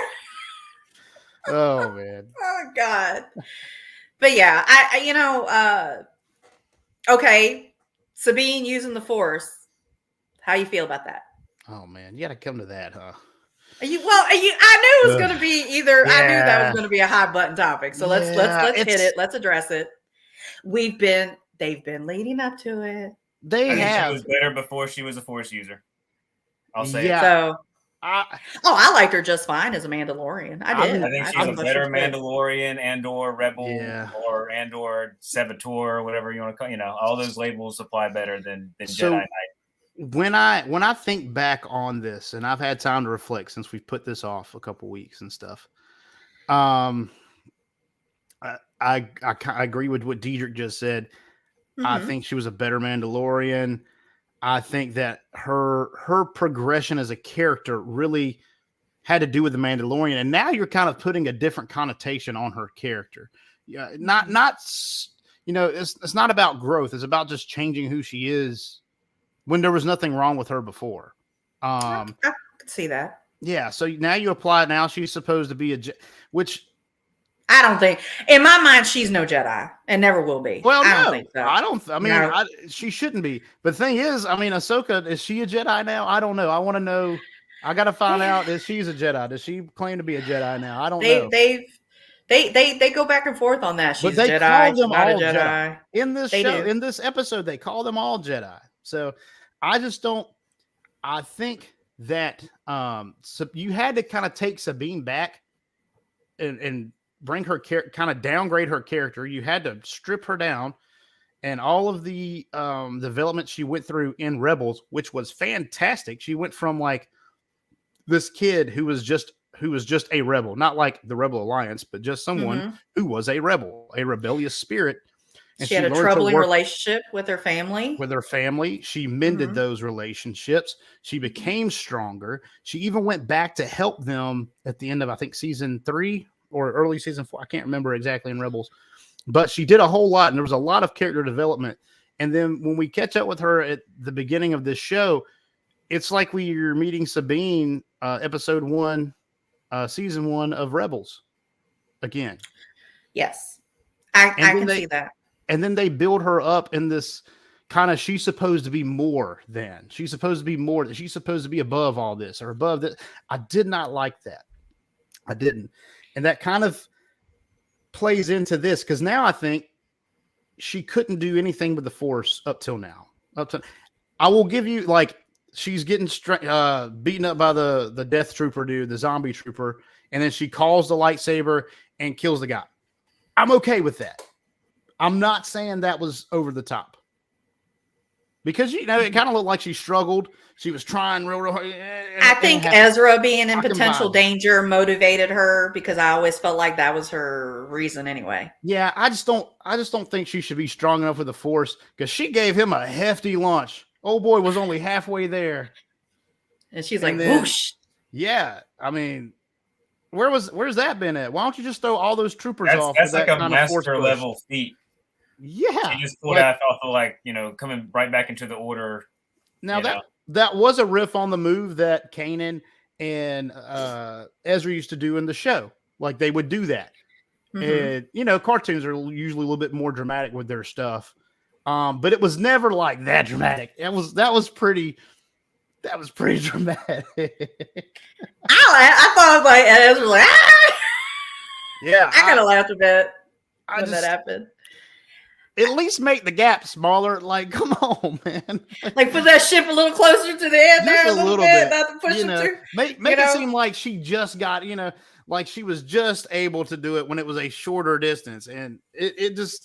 Oh man. Oh God. But yeah, okay. Sabine using the Force. How you feel about that? Oh man, you got to come to that, huh? I knew it was going to be either. I knew that was going to be a hot button topic. So let's hit it. Let's address it. They've been leading up to it. They have. She was better before she was a Force user. I'll say it. So. I liked her just fine as a Mandalorian. I did. I think she's a better Mandalorian and/or Rebel or Saboteur, or whatever you want to call. All those labels apply better than Jedi Knight. When I think back on this, and I've had time to reflect since we've put this off a couple weeks and stuff. I agree with what Diedrich just said. I think she was a better Mandalorian. I think that her progression as a character really had to do with the Mandalorian, and now you're kind of putting a different connotation on her character. Yeah, not it's not about growth. It's about just changing who she is when there was nothing wrong with her before. I could see that. Yeah, so now you apply it. Now she's supposed to be which I don't think, in my mind, she's no Jedi and never will be. Well, I don't think so. She shouldn't be. But the thing is, Ahsoka, is she a Jedi now? I don't know. I want to know. I got to find out if she's a Jedi. Does she claim to be a Jedi now? I don't know. They go back and forth on that. She's but they a Jedi. Call them not all a Jedi. Jedi. In this show, do. in this episode, they call them all Jedi. So I just don't. I think that so you had to kind of take Sabine back and bring her kind of downgrade her character. You had to strip her down, and all of the development she went through in Rebels, which was fantastic. She went from like this kid who was just a rebel, not like the Rebel Alliance, but just someone who was a rebel, a rebellious spirit. And she had a troubling relationship with her family. She mended those relationships. She became stronger. She even went back to help them at the end of, I think, season 3 or early season 4. I can't remember exactly in Rebels, but she did a whole lot, and there was a lot of character development. And then when we catch up with her at the beginning of this show, it's like we're meeting Sabine, episode 1, season 1 of Rebels again. Yes, I can see that. And then they build her up in this kind of, she's supposed to be more than. She's supposed to be more. She's supposed to be above all this or above that. I did not like that. I didn't. And that kind of plays into this because now I think she couldn't do anything with the Force up till now. I will give you, like, she's getting beaten up by the Death Trooper dude, the zombie trooper, and then she calls the lightsaber and kills the guy. I'm okay with that. I'm not saying that was over the top. Because, it kind of looked like she struggled. She was trying real hard. I think Ezra being in potential danger motivated her because I always felt like that was her reason anyway. Yeah, I just don't think she should be strong enough with the Force because she gave him a hefty launch. Old boy was only halfway there. And she's like, whoosh. Yeah, where's that been at? Why don't you just throw all those troopers off? That's like a master level feat. Yeah, she just pulled out of coming right back into the order. Now that was a riff on the move that Kanan and Ezra used to do in the show. Like they would do that, and cartoons are usually a little bit more dramatic with their stuff, but it was never like that dramatic. That was pretty dramatic. I thought like Ezra was like, ah! Yeah, I kind of laughed a bit when that happened. At least make the gap smaller. Like, come on, man. Like, put that ship a little closer to the end there, a little bit. Not to push it too. Make it seem like she just got, like she was just able to do it when it was a shorter distance, and the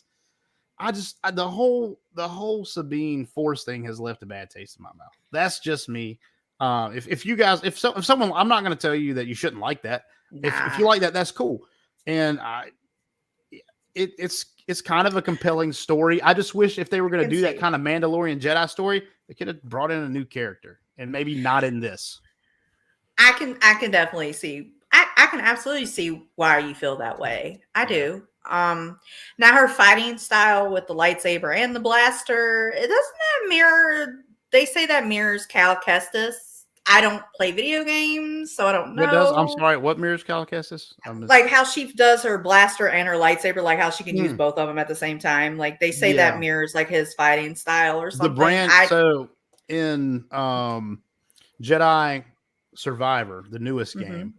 whole Sabine Force thing has left a bad taste in my mouth. That's just me. If you guys, if someone, I'm not going to tell you that you shouldn't like that. Nah. If you like that, that's cool. And it's kind of a compelling story. I just wish if they were going to do that kind of Mandalorian Jedi story, they could have brought in a new character and maybe not in this. I can definitely see. I can absolutely see why you feel that way. I do. Now her fighting style with the lightsaber and the blaster, doesn't that mirror? They say that mirrors Cal Kestis. I don't play video games, so I don't know. What does? I'm sorry. What mirrors Cal Kestis? Like how she does her blaster and her lightsaber, like how she can use both of them at the same time. Like they say that mirrors like his fighting style or something. The brand. So in Jedi Survivor, the newest game,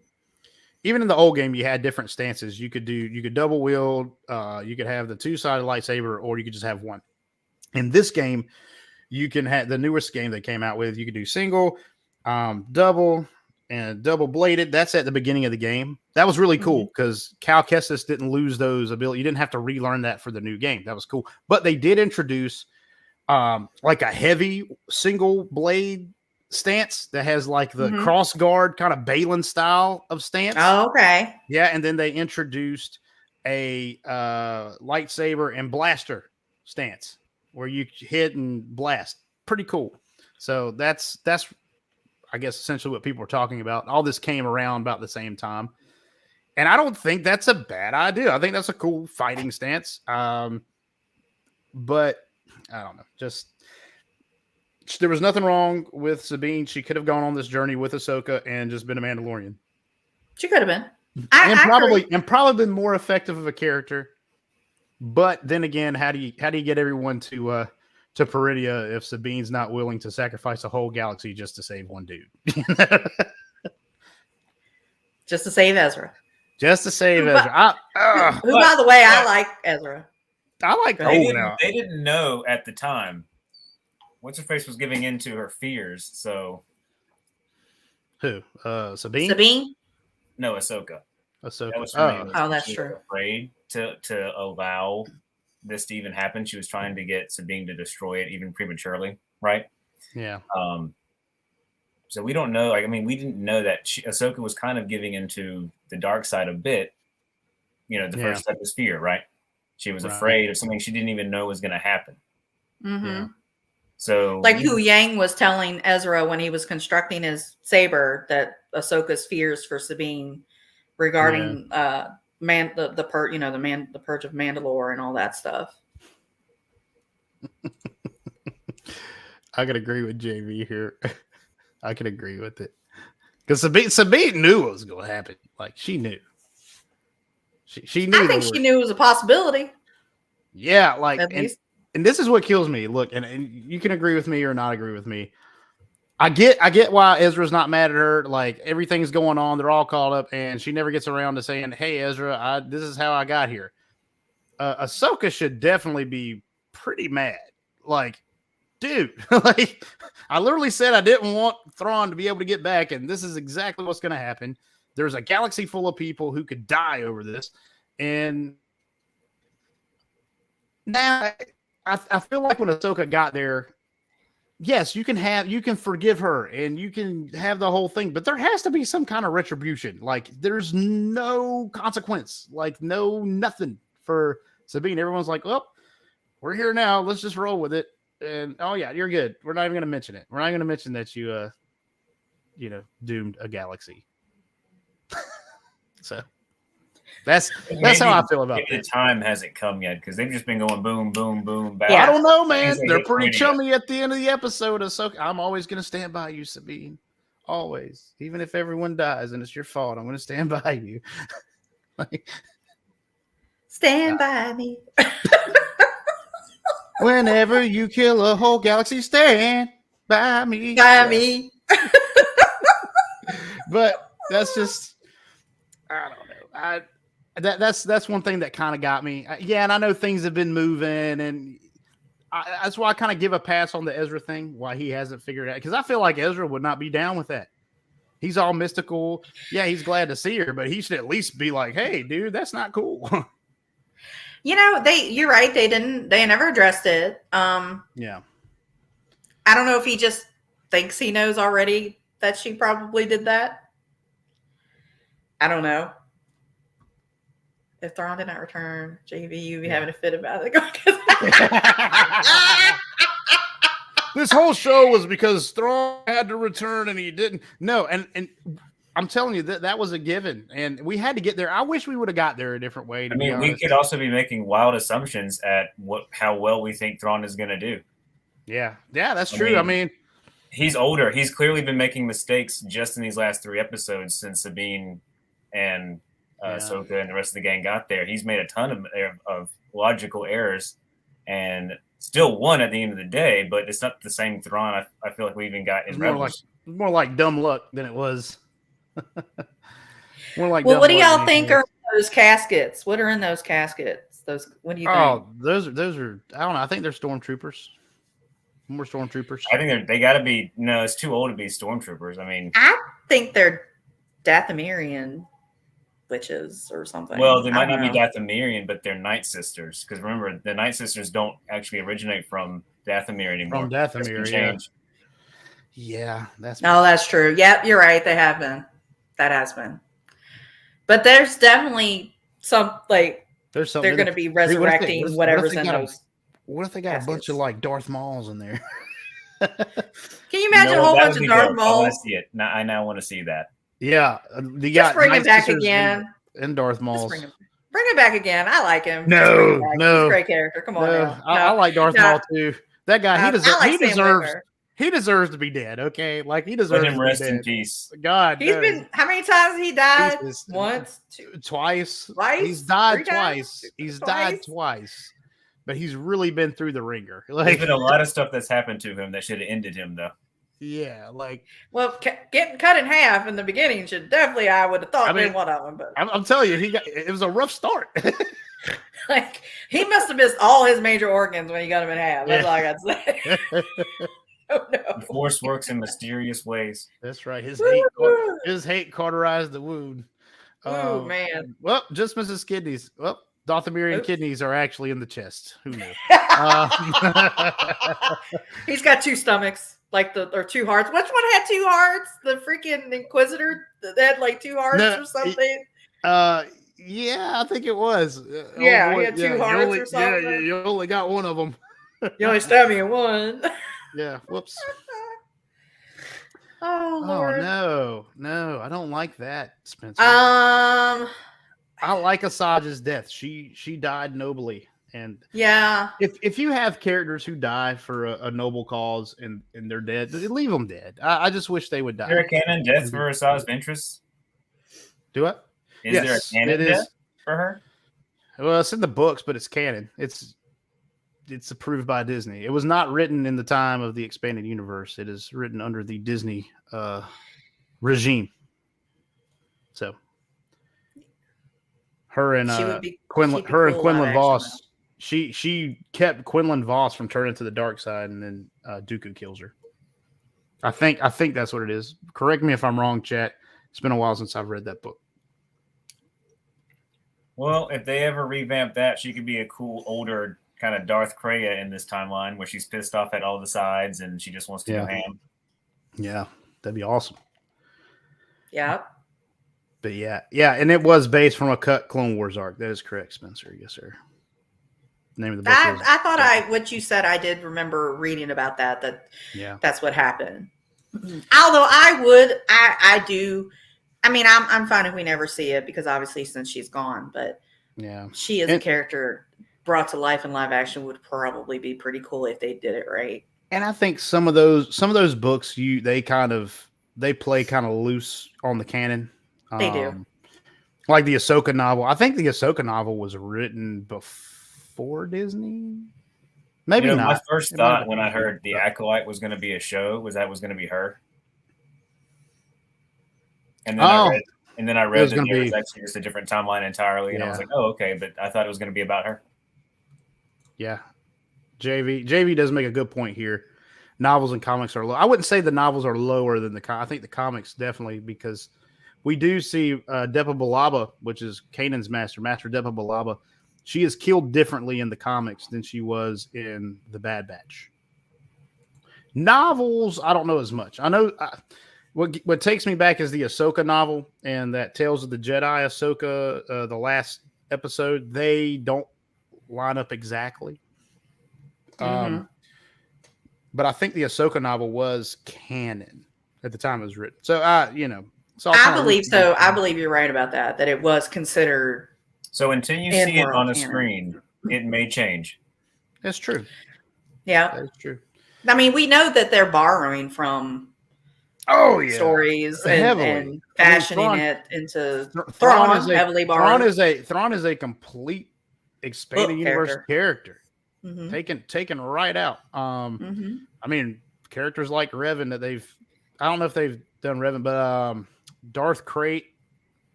even in the old game, you had different stances. You could double wield. You could have the 2-sided lightsaber, or you could just have one. In this game, you can have the newest game they came out with. You could do single, double, and double bladed. That's at the beginning of the game. That was really cool because Cal Kestis didn't lose those abilities. You didn't have to relearn that for the new game. That was cool. But they did introduce like a heavy single blade stance that has like the cross guard kind of Balin style of stance. Oh, okay. Yeah, and then they introduced a lightsaber and blaster stance where you hit and blast. Pretty cool. So that's I guess essentially what people are talking about. All this came around about the same time. And I don't think that's a bad idea. I think that's a cool fighting stance. But I don't know. Just there was nothing wrong with Sabine. She could have gone on this journey with Ahsoka and just been a Mandalorian. She could have been. And probably been more effective of a character. But then again, how do you get everyone to Peridia if Sabine's not willing to sacrifice a whole galaxy just to save one dude? Just to save Ezra. Just to save Ezra. Who, by the way, I like Ezra. I like they didn't know at the time. What's her face was giving in to her fears. So who? Sabine? Sabine? No, Ahsoka. Ahsoka. That was her name. That's She true. was afraid to allow this to even happen. She was trying to get Sabine to destroy it even prematurely, right? Yeah. So we don't know. Like, I mean, we didn't know that Ahsoka was kind of giving into the dark side a bit. You know, the first step is fear, right? She was afraid of something she didn't even know was going to happen. Mm-hmm. Yeah. So, like Hu Yang was telling Ezra when he was constructing his saber that Ahsoka's fears for Sabine regarding the purge of Mandalore and all that stuff. I could agree with JV here. I could agree with it because Sabine knew what was going to happen. Like she knew. She knew. I think she knew it was a possibility. Yeah, like and this is what kills me. Look, and you can agree with me or not agree with me. I get why Ezra's not mad at her. Like everything's going on, they're all caught up, and she never gets around to saying, "Hey, Ezra, this is how I got here." Ahsoka should definitely be pretty mad. Like, dude, like I literally said I didn't want Thrawn to be able to get back, and this is exactly what's going to happen. There's a galaxy full of people who could die over this, and now I feel like when Ahsoka got there, yes, you can forgive her and you can have the whole thing, but there has to be some kind of retribution. Like there's no consequence, like nothing for Sabine. Everyone's like, "Oh, we're here now. Let's just roll with it." And oh yeah, you're good. We're not even going to mention it. We're not going to mention that you doomed a galaxy. So that's how I feel about it. The time hasn't come yet because they've just been going boom, boom, boom. Back. Yeah. I don't know, man. They're pretty chummy at the end of the episode. So I'm always going to stand by you, Sabine. Always, even if everyone dies and it's your fault, I'm going to stand by you. Stand by me. Whenever you kill a whole galaxy, stand by me. By me. But that's just. I don't know. That's one thing that kind of got me. Yeah, and I know things have been moving, and that's why I kind of give a pass on the Ezra thing. Why he hasn't figured it out, because I feel like Ezra would not be down with that. He's all mystical. Yeah, he's glad to see her, but he should at least be like, "Hey, dude, that's not cool." You're right. They never addressed it. Yeah. I don't know if he just thinks he knows already that she probably did that. I don't know. If Thrawn did not return, JV, you be having a fit about it. This whole show was because Thrawn had to return and he didn't. No, and I'm telling you that was a given, and we had to get there. I wish we would have got there a different way. I mean, we could also be making wild assumptions at how well we think Thrawn is going to do. Yeah, that's true. I mean, he's older. He's clearly been making mistakes just in these last 3 episodes since Sabine and Ahsoka and the rest of the gang got there. He's made a ton of logical errors and still won at the end of the day, but it's not the same Thrawn I feel like we even got in Rebels. More like dumb luck than it was. More like what do y'all think are those caskets? What are in those caskets? What do you think? Oh, those are I don't know. I think they're stormtroopers. More stormtroopers. I think they got to be. No, it's too old to be stormtroopers. I mean, I think they're Dathomirian witches or something. Well, they might not be Dathomirian, but they're Night Sisters. Because remember, the Night Sisters don't actually originate from Dathomir anymore. From Dathomir, yeah. That's true. Yep, you're right. They have been. That has been. But there's definitely some, like, There's something. They're going to be resurrecting whatever's in those. What if they got a bunch of like Darth Mauls in there? Can you imagine a whole bunch of Darth Mauls? I want to see it. I now want to see that. Yeah, just bring him back again. And Darth Mauls. Bring him back again. I like him. No. He's a great character. Come on. No. I like Darth Maul too. That guy, he deserves to be dead. Okay, like he deserves. Let him rest in peace. God, he's been. How many times he died? Once, twice. He's died twice. He's died twice. But he's really been through the ringer. Like, there's been a lot of stuff that's happened to him that should have ended him, though. Yeah, like getting cut in half in the beginning should definitely. I would have thought been one of them. But I'm telling you, it was a rough start. Like he must have missed all his major organs when he got him in half. That's all I got to say. Oh, no. The Force works in mysterious ways. That's right. His hate cauterized the wound. Oh man. Well, just Mrs. Kidneys. Well, Dothamirian kidneys are actually in the chest. Who knew? He's got two stomachs, or two hearts. Which one had two hearts? The freaking Inquisitor that had like two hearts or something. Yeah, I think it was. He had two hearts or something. Yeah, you only got one of them. You only stabbed me in one. Yeah, whoops. Oh Lord. No, I don't like that, Spencer. I like Asajj's death. She died nobly, and if you have characters who die for a noble cause and they're dead, leave them dead. I just wish they would die. Is there a canon death for Asajj Ventress? Do what? Is there a canon death for her? Well, it's in the books, but it's canon. It's approved by Disney. It was not written in the time of the expanded universe. It is written under the Disney regime. So her and Quinlan Voss. She kept Quinlan Voss from turning to the dark side, and then Dooku kills her. I think that's what it is. Correct me if I'm wrong, chat. It's been a while since I've read that book. Well, if they ever revamp that, she could be a cool older kind of Darth Kreia in this timeline where she's pissed off at all the sides and she just wants to go ham. Yeah, that'd be awesome. Yeah. But yeah, and it was based from a cut Clone Wars arc. That is correct, Spencer. Yes, sir. The name of the book. I thought what you said, I did remember reading about that that's what happened. Although I do. I mean, I'm fine if we never see it because obviously since she's gone, but she is a character brought to life in live action would probably be pretty cool if they did it right. And I think some of those books they play kind of loose on the canon. They do. Like the Ahsoka novel. I think the Ahsoka novel was written before Disney. Maybe not. My first thought when I heard the Acolyte was going to be a show was that was going to be her. And then I read that it was actually just a different timeline entirely. And I was like, oh, okay. But I thought it was going to be about her. Yeah. JV does make a good point here. Novels and comics are low. I wouldn't say the novels are lower than I think the comics definitely, because we do see Depa Billaba, which is Kanan's Master Depa Billaba. She is killed differently in the comics than she was in the Bad Batch. Novels, I don't know as much. I know what takes me back is the Ahsoka novel and that Tales of the Jedi Ahsoka, the last episode. They don't line up exactly. But I think the Ahsoka novel was canon at the time it was written. So I believe so. I believe you're right about that it was considered. So until you see it on a screen, it may change. That's true. Yeah. That's true. I mean, we know that they're borrowing from stories and fashioning it into Thrawn heavily borrowed. Thrawn is a complete expanded universe character. Mm-hmm. Taken right out. I mean, characters like Revan that I don't know if they've done Revan, but Darth Krayt,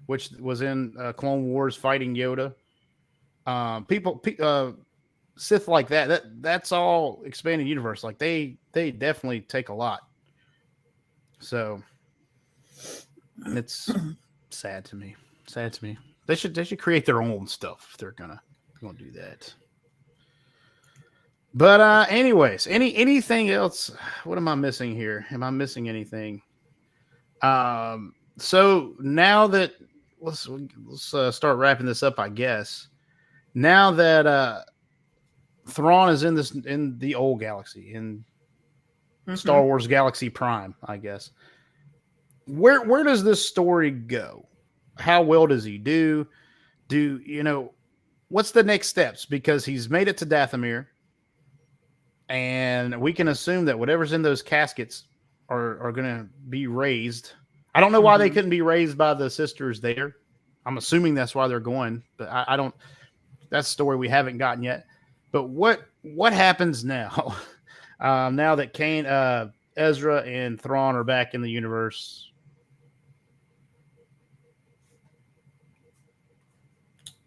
which was in Clone Wars fighting Yoda. Sith like that's all expanded universe. Like they definitely take a lot. So it's sad to me. They should create their own stuff if they're gonna do that. But anyways, anything else? What am I missing here? Am I missing anything? So now that let's start wrapping this up, I guess. now that Thrawn is in the old galaxy, in Star Wars Galaxy Prime, I guess. Where does this story go? How well does he do? What's the next steps? Because he's made it to Dathomir, and we can assume that whatever's in those caskets are going to be raised. I don't know why they couldn't be raised by the sisters there. I'm assuming that's why they're going, but I don't. That's a story we haven't gotten yet. But what happens now? Now that Kane, Ezra, and Thrawn are back in the universe.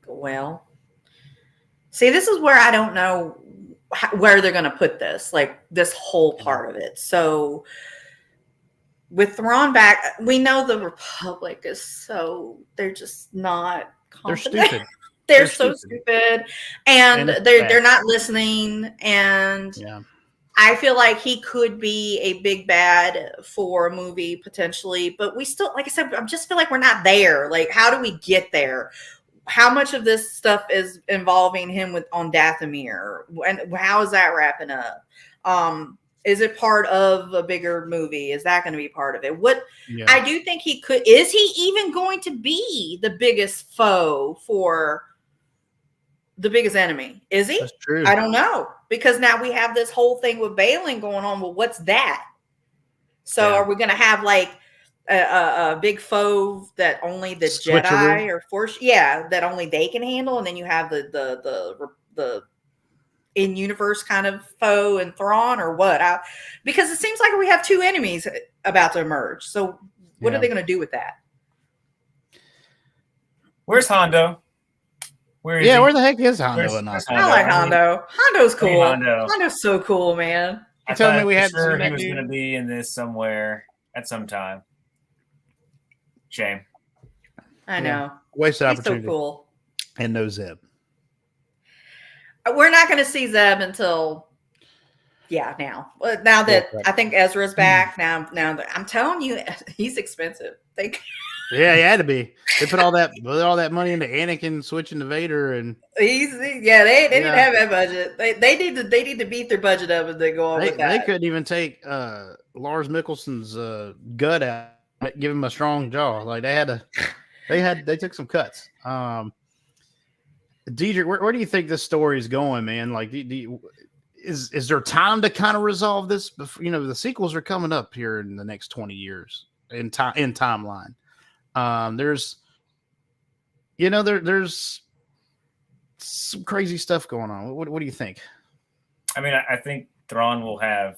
Well, see, this is where I don't know where they're going to put this, like this whole part of it. So with Thrawn back, we know the Republic is they're just not confident. They're stupid. They're so stupid, and they're not listening. And I feel like he could be a big bad for a movie potentially, but we still, like I said, I just feel like we're not there. Like, how do we get there? How much of this stuff is involving him on Dathomir, and how is that wrapping up? Is it part of a bigger movie? Is that going to be part of it? I do think he could. Is he even going to be the biggest foe for the biggest enemy? Is he? That's true. I don't know, because now we have this whole thing with Balin going on. Well, what's that? So are we going to have like a big foe that only the Jedi or Force, that only they can handle, and then you have the in-universe kind of foe and Thrawn, or what? Because it seems like we have two enemies about to emerge. So what are they going to do with that? Where's Hondo? Where the heck is Hondo? I like Hondo. Hondo's cool. Hondo's so cool, man. I thought we had sure he was going to be in this somewhere at some time. Shame. I know. Wasted He's opportunity. So cool. And no Zeb. We're not going to see Zeb until now. Now that I think Ezra's back, now I'm telling you, he's expensive. He had to be. They put all that money into Anakin switching to Vader, and they didn't have that budget. They need to beat their budget up as they go on with that. They couldn't even take Lars Mikkelsen's gut out, give him a strong jaw. Like they took some cuts. Deidre, where do you think this story is going, man? Like, is there time to kind of resolve this? Before, the sequels are coming up here in the next 20 years in timeline. There's some crazy stuff going on. What do you think? I mean, I think Thrawn will have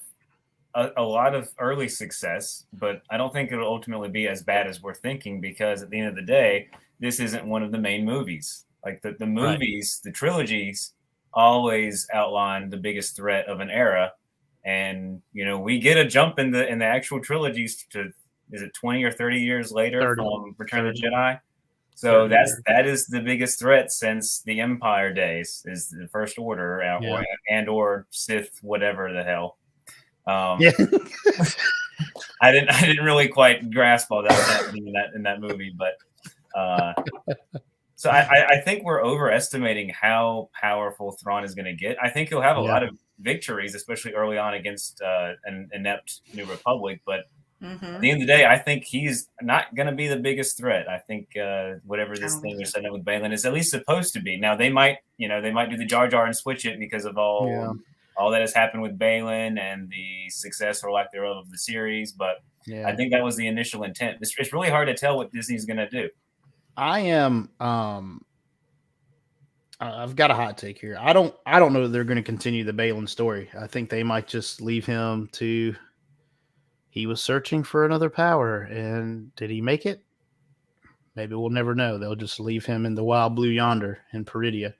a lot of early success, but I don't think it'll ultimately be as bad as we're thinking, because at the end of the day, this isn't one of the main movies. Like the movies, the trilogies always outline the biggest threat of an era. And, we get a jump in the actual trilogies to, is it 20 or 30 years later from Return of the Jedi? So that is the biggest threat since the Empire days, is the First Order or Sith, whatever the hell. I didn't really quite grasp all that was happening in that movie, but so I think we're overestimating how powerful Thrawn is going to get. I think he'll have a lot of victories, especially early on against an inept New Republic, but at the end of the day, I think he's not going to be the biggest threat. I think whatever this thing they're setting up with Balin is at least supposed to be. Now they might do the Jar Jar and switch it because of all that has happened with Balin and the success or lack thereof of the series. But I think that was the initial intent. It's really hard to tell what Disney's going to do. I am. I've got a hot take here. I don't know that they're going to continue the Balin story. I think they might just leave him to. He was searching for another power, and did he make it? Maybe we'll never know. They'll just leave him in the wild blue yonder in Peridia.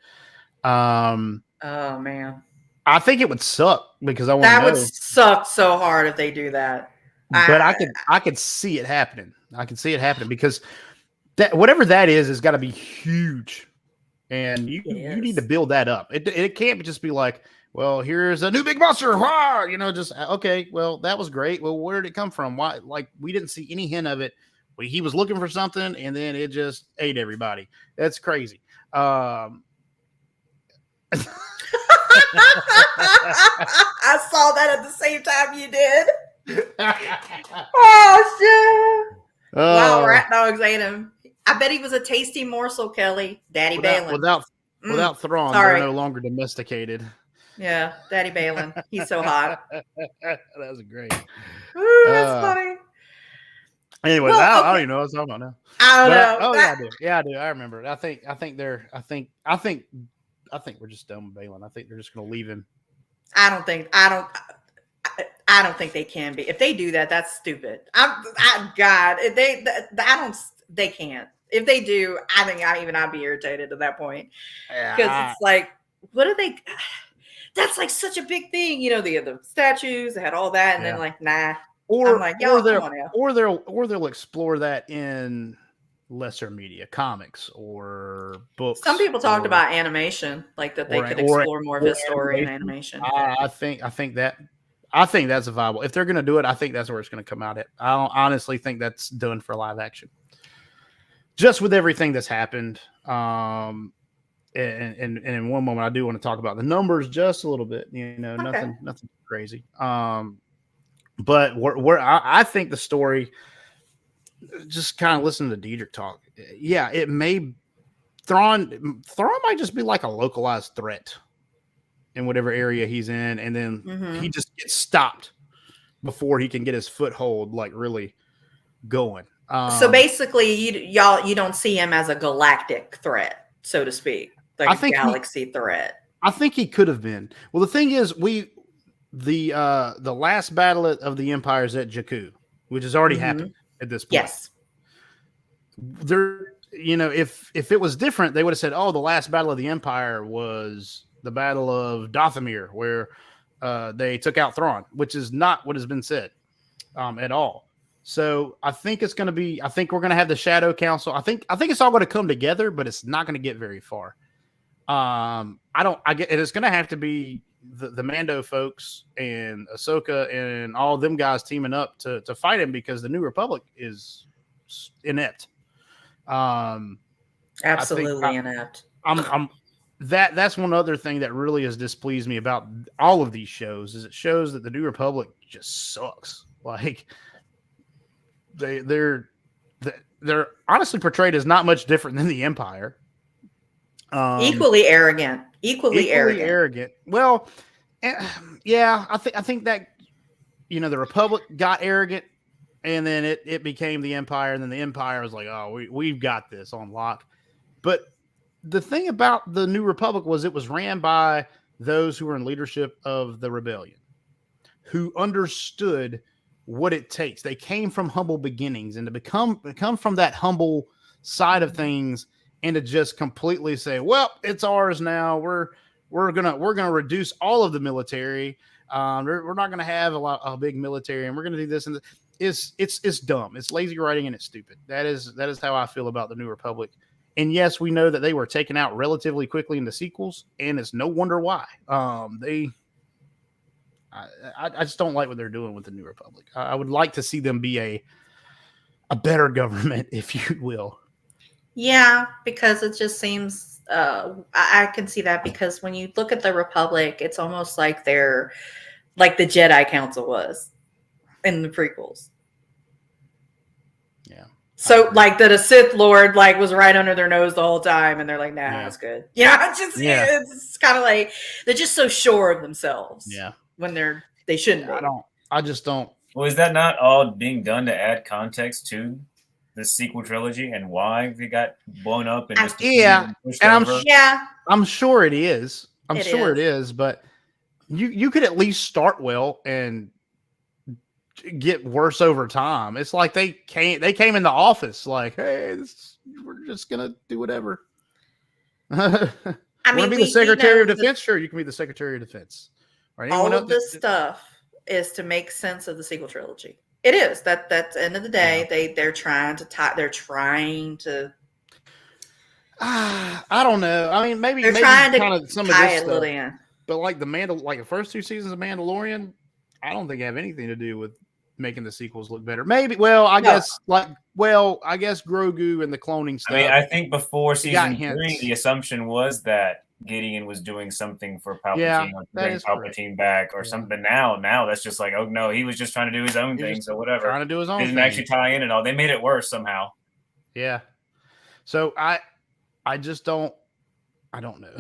Oh man, I think it would suck because I want to know. That would suck so hard if they do that. But I could see it happening. I can see it happening because that whatever that is got to be huge, and you need to build that up. It can't just be like, well, here's a new big monster. Wah! Just okay. Well, that was great. Well, where did it come from? Why? Like, we didn't see any hint of it. He was looking for something, and then it just ate everybody. That's crazy. I saw that at the same time you did. Oh shit! Wow, rat dogs ate him. I bet he was a tasty morsel, Kelly. Daddy Balin. Without Thrawn, they're no longer domesticated. Yeah, Daddy Balin. He's so hot. That was great. Ooh, that's funny. Anyway, I don't even know what I was talking about now. I don't know. Oh yeah, I do. Yeah, I do. I remember it. I think we're just done with Balin. I think they're just going to leave him. I don't think they can be. If they do that, that's stupid. God, if they can't. If they do, I think I'd be irritated at that point. Because it's like, what are they? That's like such a big thing. You know, the statues, they had all that, and then like, nah. Or I'm like, yo, come on now. Or they'll explore that in lesser media, comics or books. Some people talked about animation, like that they could explore more of his story in animation. I think that's a viable. If they're going to do it, I think that's where it's going to come out at. I don't honestly think that's done for live action. Just with everything that's happened, and in one moment, I do want to talk about the numbers just a little bit. You know, nothing crazy. But I think the story, just kind of listen to Diedrich talk. Yeah, it may Thrawn might just be like a localized threat in whatever area he's in, and then he just gets stopped before he can get his foothold like really going. So basically, you don't see him as a galactic threat, so to speak, like a galaxy threat. I think he could have been. Well, the thing is, the last battle of the Empire is at Jakku, which has already happened at this point. Yes. There, you know, if it was different, they would have said, "Oh, the last battle of the Empire was the Battle of Dathomir, where they took out Thrawn," which is not what has been said at all. So I think it's going to be. I think we're going to have the Shadow Council. I think it's all going to come together, but it's not going to get very far. It's going to have to be the Mando folks and Ahsoka and all them guys teaming up to fight him, because the New Republic is inept. Absolutely inept. That's one other thing that really has displeased me about all of these shows, is it shows that the New Republic just sucks. Like they're honestly portrayed as not much different than the Empire. Equally arrogant. Equally arrogant. Well, yeah, I think that, you know, the Republic got arrogant, and then it became the Empire, and then the Empire was like, "Oh, we've got this on lock." But the thing about the New Republic was it was ran by those who were in leadership of the rebellion, who understood what it takes. They came from humble beginnings, and to become from that humble side of things, and to just completely say, "Well, it's ours now. We're gonna reduce all of the military. We're not gonna have a big military, and we're gonna do this and this." It's dumb. It's lazy writing, and it's stupid. That is how I feel about the New Republic. And yes, we know that they were taken out relatively quickly in the sequels, and it's no wonder why. I just don't like what they're doing with the New Republic. I would like to see them be a better government, if you will. Yeah, because it just seems I can see that, because when you look at the Republic, it's almost like they're like the Jedi Council was in the prequels. Yeah. So like that a Sith Lord like was right under their nose the whole time, and they're like, "Nah, that's good." You know, it's kind of like they're just so sure of themselves. Yeah. When they shouldn't be. I just don't. Well, is that not all being done to add context to the sequel trilogy and why they got blown up and I'm sure it is. I'm sure it is, but you could at least start well and get worse over time. It's like they came in the office like, "Hey, we're just gonna do whatever." I mean, be the Secretary of Defense. Sure, you can be the Secretary of Defense. All of this stuff is to make sense of the sequel trilogy. It is that's the end of the day. They're trying to I don't know. I mean, maybe trying to kind of some tie of this it a little in. But like the first two seasons of Mandalorian, I don't think have anything to do with making the sequels look better. Maybe. Well, I guess Grogu and the cloning stuff. I mean, I think before season 3, the assumption was that Gideon was doing something for Palpatine, Yeah, or to that bring is Palpatine back, or something. Now that's just like, oh no, he was just trying to do his own thing, so whatever. Trying to do his own Didn't thing. actually tie in at all. They made it worse somehow. Yeah. So I just don't. I don't know.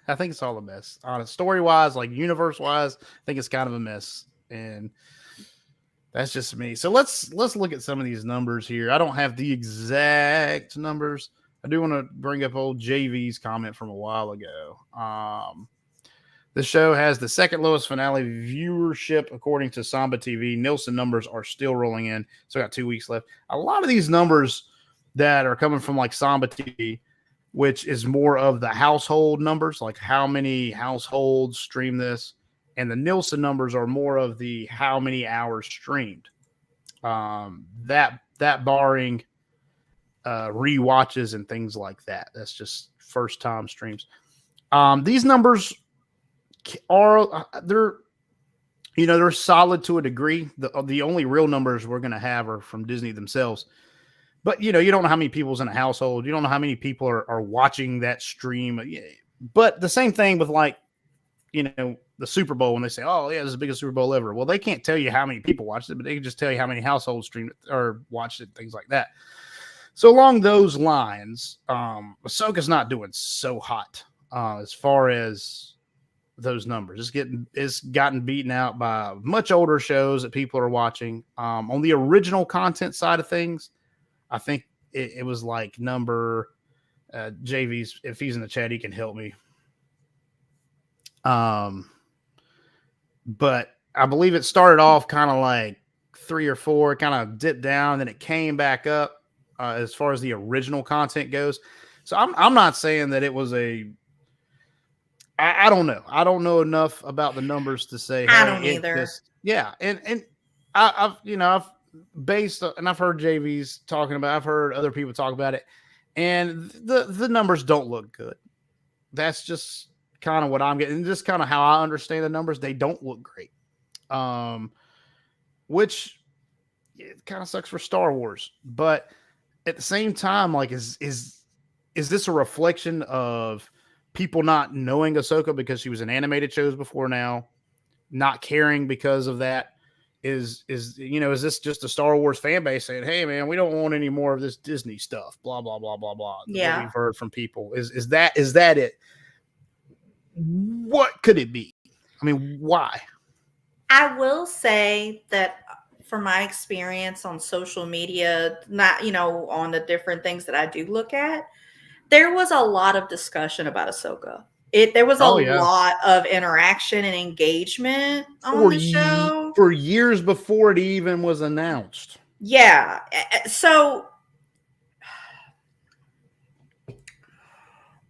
I think it's all a mess. Story wise, like universe wise, I think it's kind of a mess, and that's just me. So let's look at some of these numbers here. I don't have the exact numbers. I do want to bring up old JV's comment from a while ago. The show has the second lowest finale viewership according to Samba TV. Nielsen numbers are still rolling in. So got 2 weeks left. A lot of these numbers that are coming from like Samba TV, which is more of the household numbers, like how many households stream this. And the Nielsen numbers are more of the how many hours streamed. That barring rewatches and things like that. That's just first time streams. These numbers are they're solid to a degree. The only real numbers we're going to have are from Disney themselves. But you don't know how many people's in a household. You don't know how many people are watching that stream. But the same thing with like the Super Bowl, when they say, oh yeah, this is the biggest Super Bowl ever. Well, they can't tell you how many people watched it, but they can just tell you how many households streamed it or watched it, things like that. So along those lines, Ahsoka's not doing so hot as far as those numbers. It's gotten beaten out by much older shows that people are watching. On the original content side of things, I think it was like number JV's. If he's in the chat, he can help me. But I believe it started off kind of like 3 or 4, kind of dipped down, then it came back up as far as the original content goes. So I'm not saying that it was I don't know. I don't know enough about the numbers to say. I don't either. And I've based, and I've heard JV's talking about. I've heard other people talk about it, and the numbers don't look good. That's just kind of what I'm getting. Just kind of how I understand the numbers. They don't look great. Which it kind of sucks for Star Wars, but at the same time, like, is this a reflection of people not knowing Ahsoka because she was in animated shows before now, not caring because of that? Is this just a Star Wars fan base saying, hey man, we don't want any more of this Disney stuff, blah, blah, blah, blah, blah. Yeah. What we've heard from people. Is that it? What could it be? I mean, why? I will say that from my experience on social media, not, on the different things that I do look at, there was a lot of discussion about Ahsoka. There was a lot of interaction and engagement on the show. For years before it even was announced. Yeah. So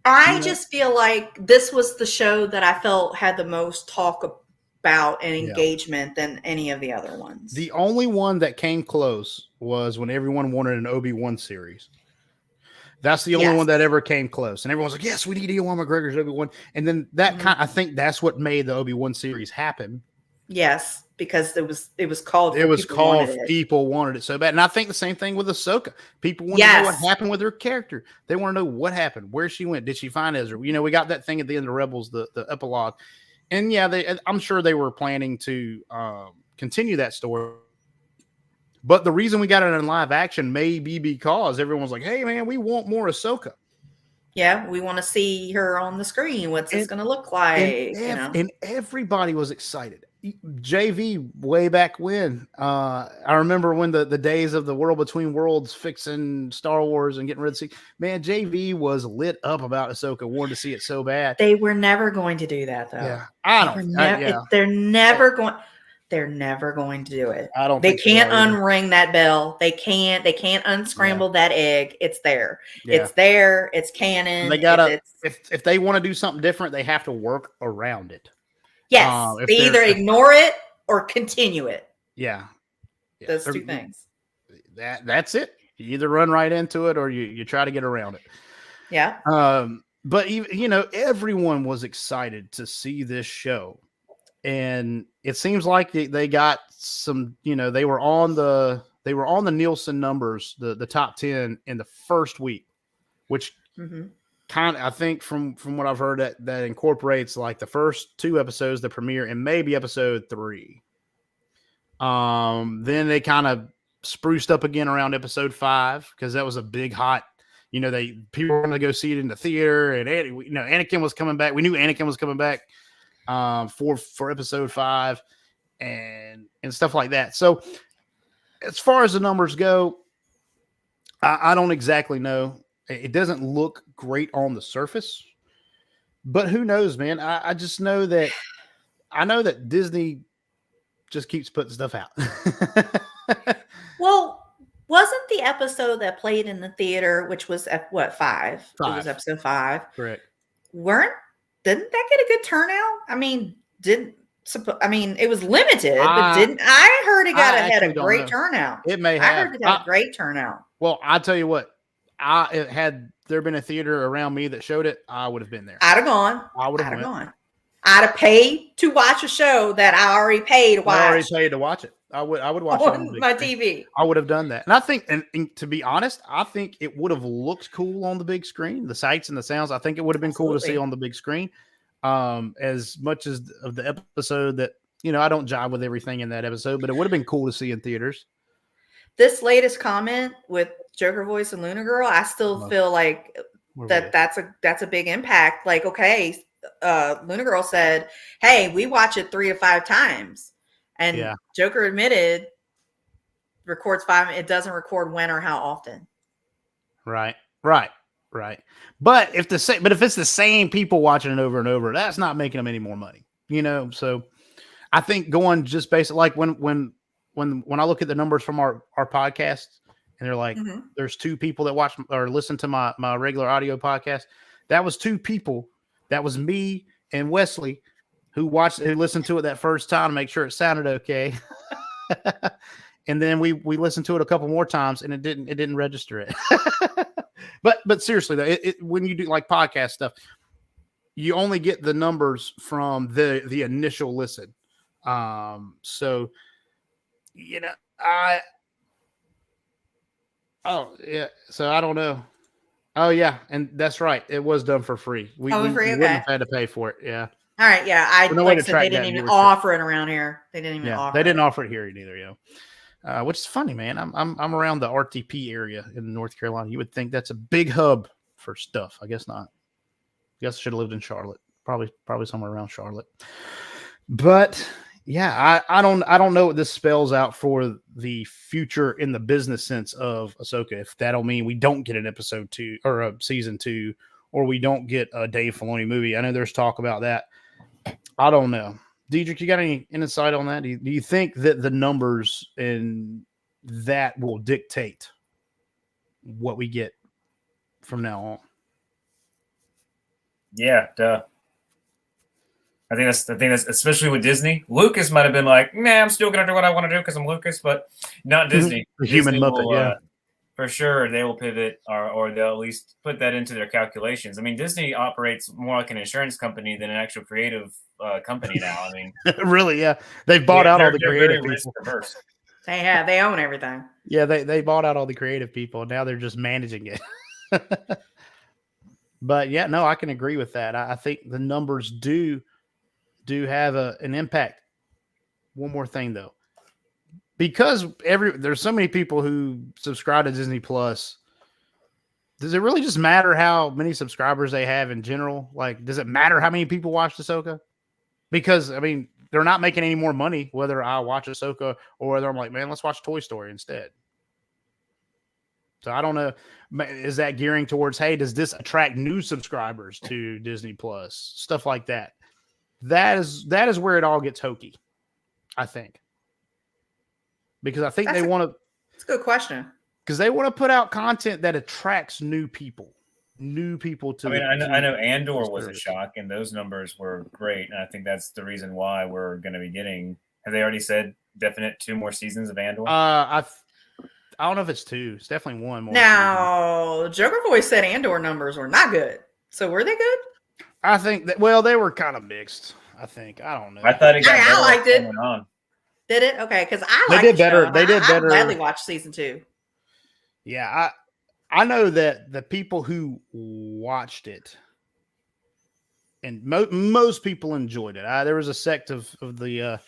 I just feel like this was the show that I felt had the most talk about and engagement than any of the other ones. The only one that came close was when everyone wanted an Obi-Wan series. That's the only one that ever came close. And everyone's like, yes, we need Ewan McGregor's Obi-Wan. And then I think that's what made the Obi-Wan series happen. Yes, because it was called. People wanted it so bad. And I think the same thing with Ahsoka. People want to know what happened with her character. They want to know what happened, where she went. Did she find Ezra? We got that thing at the end of Rebels, the epilogue. And I'm sure they were planning to continue that story. But the reason we got it in live action may be because everyone's like, hey, man, we want more Ahsoka. Yeah, we want to see her on the screen. What's this going to look like? And everybody was excited. JV, way back when, I remember when the days of the World Between Worlds fixing Star Wars and getting rid of man, JV was lit up about Ahsoka, wanted to see it so bad. They were never going to do that, though. Yeah, I don't. They're never going. They're never going to do it. I don't. They can't unring that bell. They can't unscramble that egg. It's there. Yeah. It's there. It's canon. They gotta. If they want to do something different, they have to work around it. Yes, they either ignore it or continue it. Yeah. Those two things. That's it. You either run right into it or you try to get around it. Yeah. But even everyone was excited to see this show. And it seems like they got some, they were on the Nielsen numbers, the top 10 in the first week, which I think from what I've heard that incorporates like the first 2 episodes, the premiere, and maybe episode 3. Then they kind of spruced up again around episode 5 because that was a big hot. People were going to go see it in the theater, and Anakin was coming back. We knew Anakin was coming back for episode 5 and stuff like that. So as far as the numbers go, I don't exactly know. It doesn't look great on the surface, but who knows, man? I just know that Disney just keeps putting stuff out. Well, wasn't the episode that played in the theater, which was at 5? 5. It was episode 5. Correct. Didn't that get a good turnout? I mean, it was limited, but I heard it had a great turnout. It may have. I heard it got a great turnout. Well, I'll tell you what. Had there been a theater around me that showed it, I would have been there. I'd have gone. I'd have paid to watch a show that I already paid to watch. I already paid to watch it. I would watch it on my TV. I would have done that. And I think, and to be honest, I think it would have looked cool on the big screen. The sights and the sounds, I think it would have been cool to see on the big screen. As much as of the episode that, I don't jive with everything in that episode, but it would have been cool to see in theaters. This latest comment with Joker voice and Luna Girl, I still feel like that's a big impact. Like, okay, Luna Girl said, "Hey, we watch it 3 to 5 times," and Joker admitted records 5. It doesn't record when or how often. Right. But if it's the same people watching it over and over, that's not making them any more money. So I think going just basically like when I look at the numbers from our podcast and they're like, there's 2 people that watch or listen to my regular audio podcast. That was 2 people. That was me and Wesley who listened to it that first time to make sure it sounded okay. And then we listened to it a couple more times and it didn't register it. But seriously though, when you do like podcast stuff, you only get the numbers from the initial listen. So so I don't know. Oh yeah, and that's right. It was done for free. We wouldn't have had to pay for it. Yeah. All right. Yeah. They didn't even offer it around here. They didn't even offer. They didn't offer it here either. Which is funny, man. I'm around the RTP area in North Carolina. You would think that's a big hub for stuff. I guess not. I guess I should have lived in Charlotte. Probably somewhere around Charlotte. But yeah, I don't know what this spells out for the future in the business sense of Ahsoka. If that'll mean we don't get an episode 2 or a season 2, or we don't get a Dave Filoni movie. I know there's talk about that. I don't know. Diedrich, you got any insight on that? Do you think that the numbers in that will dictate what we get from now on? Yeah, duh. I think that's especially with Disney. Lucas might have been like, "Nah, I'm still gonna do what I want to do because I'm Lucas," but not Disney. The human Disney Muppet, for sure they will pivot or they'll at least put that into their calculations. I mean, Disney operates more like an insurance company than an actual creative company now. I mean, really, yeah, they've bought out all the creative people. They have. They own everything. Yeah, they bought out all the creative people, and now they're just managing it. But yeah, no, I can agree with that. I think the numbers do have an impact. One more thing though, because there's so many people who subscribe to Disney Plus. Does it really just matter how many subscribers they have in general? Like, does it matter how many people watch Ahsoka? Because I mean, they're not making any more money whether I watch Ahsoka or whether I'm like, man, let's watch Toy Story instead. So I don't know. Is that gearing towards, hey, does this attract new subscribers to Disney Plus? Stuff like that. That is where it all gets hokey, I think. Because I think they want to. It's a good question. Because they want to put out content that attracts new people. To. I mean, I know Andor was a shock, and those numbers were great, and I think that's the reason why we're going to be getting. Have they already said definite 2 more seasons of Andor? I don't know if it's 2. It's definitely 1 more. Now, Joker Voice said Andor numbers were not good. So were they good? I think that. Well, they were kind of mixed. I think. I don't know. I thought it got better. I liked it. On. Did it? Okay, because I liked They did better. They did better. I gladly watched season 2. Yeah, I know that the people who watched it, and most people enjoyed it. There was a sect of the of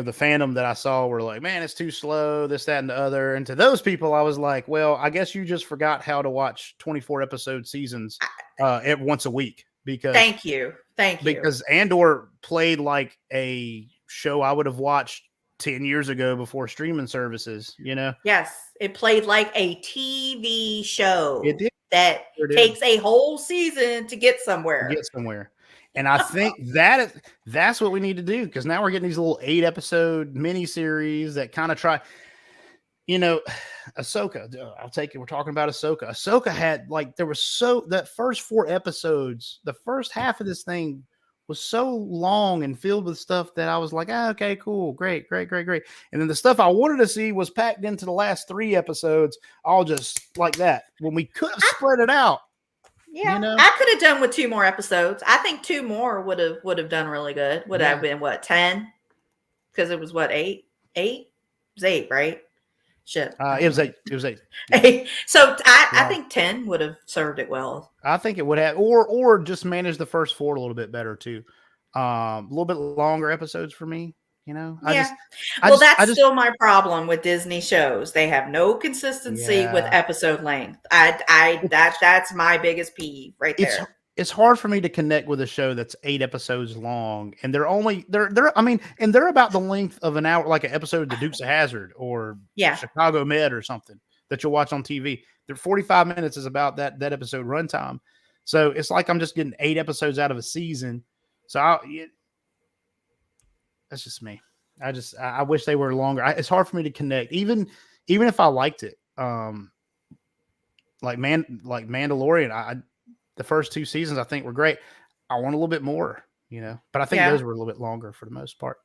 the fandom that I saw were like, man, it's too slow, this, that, and the other. And to those people, I was like, well, I guess you just forgot how to watch 24 episode seasons once a week. Because thank you. Because Andor played like a show I would have watched 10 years ago before streaming services, you know? Yes, it played like a TV show. It did. That takes a whole season to get somewhere. And I think that's what we need to do, because now we're getting these little 8-episode miniseries that kind of try, you know, Ahsoka. I'll take it. We're talking about Ahsoka. Ahsoka had that first 4 episodes, the first half of this thing was so long and filled with stuff that I was like, okay, cool, great. And then the stuff I wanted to see was packed into the last 3 episodes, all just like that, when we could have spread it out. Yeah, you know? I could have done with 2 more episodes. I think 2 more would have done really good. Would have been 10? Because it was 8? 8? It was 8, right? Shit. It was 8. It was 8. 8. So I think 10 would have served it well. I think it would have, or just manage the first 4 a little bit better too. A little bit longer episodes for me, you know. That's still my problem with Disney shows. They have no consistency with episode length. That's my biggest peeve right there. It's hard for me to connect with a show that's 8 episodes long, and they're about the length of an hour, like an episode of The Dukes of Hazzard or Chicago Med or something that you'll watch on TV. They're 45 minutes is about that episode runtime. So it's like I'm just getting 8 episodes out of a season. So that's just me. I wish they were longer. It's hard for me to connect, even if I liked it. Like Mandalorian, the first 2 seasons I think were great. I want a little bit more, you know, but I think those were a little bit longer for the most part.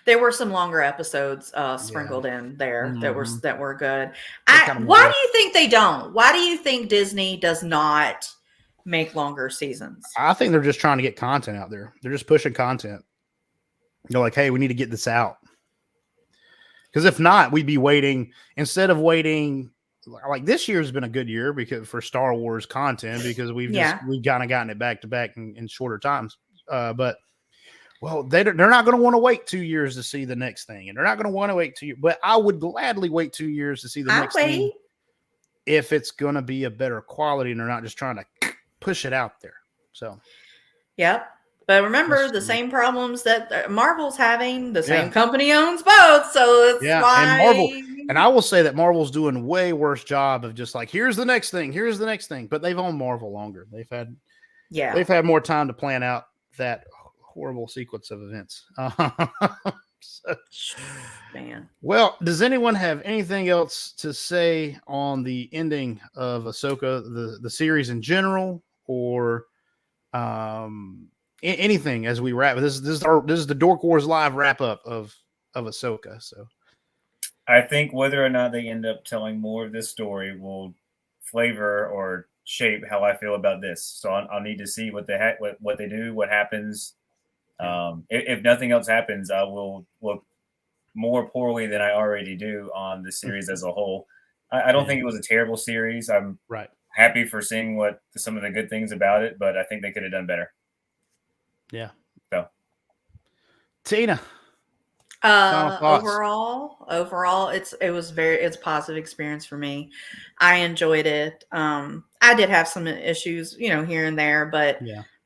There were some longer episodes sprinkled in there that were good. Why do you think they don't? Why do you think Disney does not make longer seasons? I think they're just trying to get content out there. They're just pushing content. They're like, hey, we need to get this out. Because if not, we'd be waiting. Instead of waiting, like this year has been a good year for Star Wars content, because we've kind of gotten it back to back in shorter times. But they're not going to want to wait 2 years to see the next thing, and they're not going to want to wait 2 years. But I would gladly wait 2 years to see the next thing if it's going to be a better quality, and they're not just trying to push it out there. So, yep. But remember the same problems that Marvel's having. The same company owns both, so it's why. And Marvel, and I will say that Marvel's doing way worse job of just like, here's the next thing, but they've owned Marvel longer. They've had more time to plan out that horrible sequence of events. Man. Well, does anyone have anything else to say on the ending of Ahsoka, the series in general, or anything as we wrap? This is the Dork Wars live wrap up of Ahsoka. So I think whether or not they end up telling more of this story will flavor or shape how I feel about this. So I'll need to see what they do, what happens. If nothing else happens, I will look more poorly than I already do on the series as a whole. I don't think it was a terrible series. I'm happy for seeing some of the good things about it, but I think they could have done better. Yeah. So, Tina. Overall, it's a positive experience for me. I enjoyed it. I did have some issues, here and there, but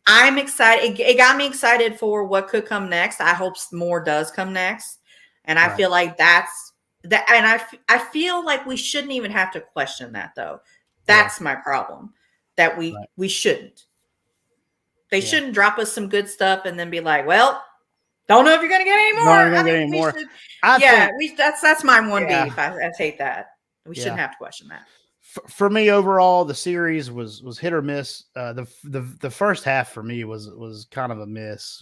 I'm excited. It got me excited for what could come next. I hope more does come next. And I feel like that's that. And I feel like we shouldn't even have to question that, though. That's my problem, that we shouldn't. They shouldn't drop us some good stuff and then be like, well, don't know if you're going to get any more. That's my one beef. I hate that. We shouldn't have to question that. For me, overall, the series was hit or miss. The first half for me was kind of a miss.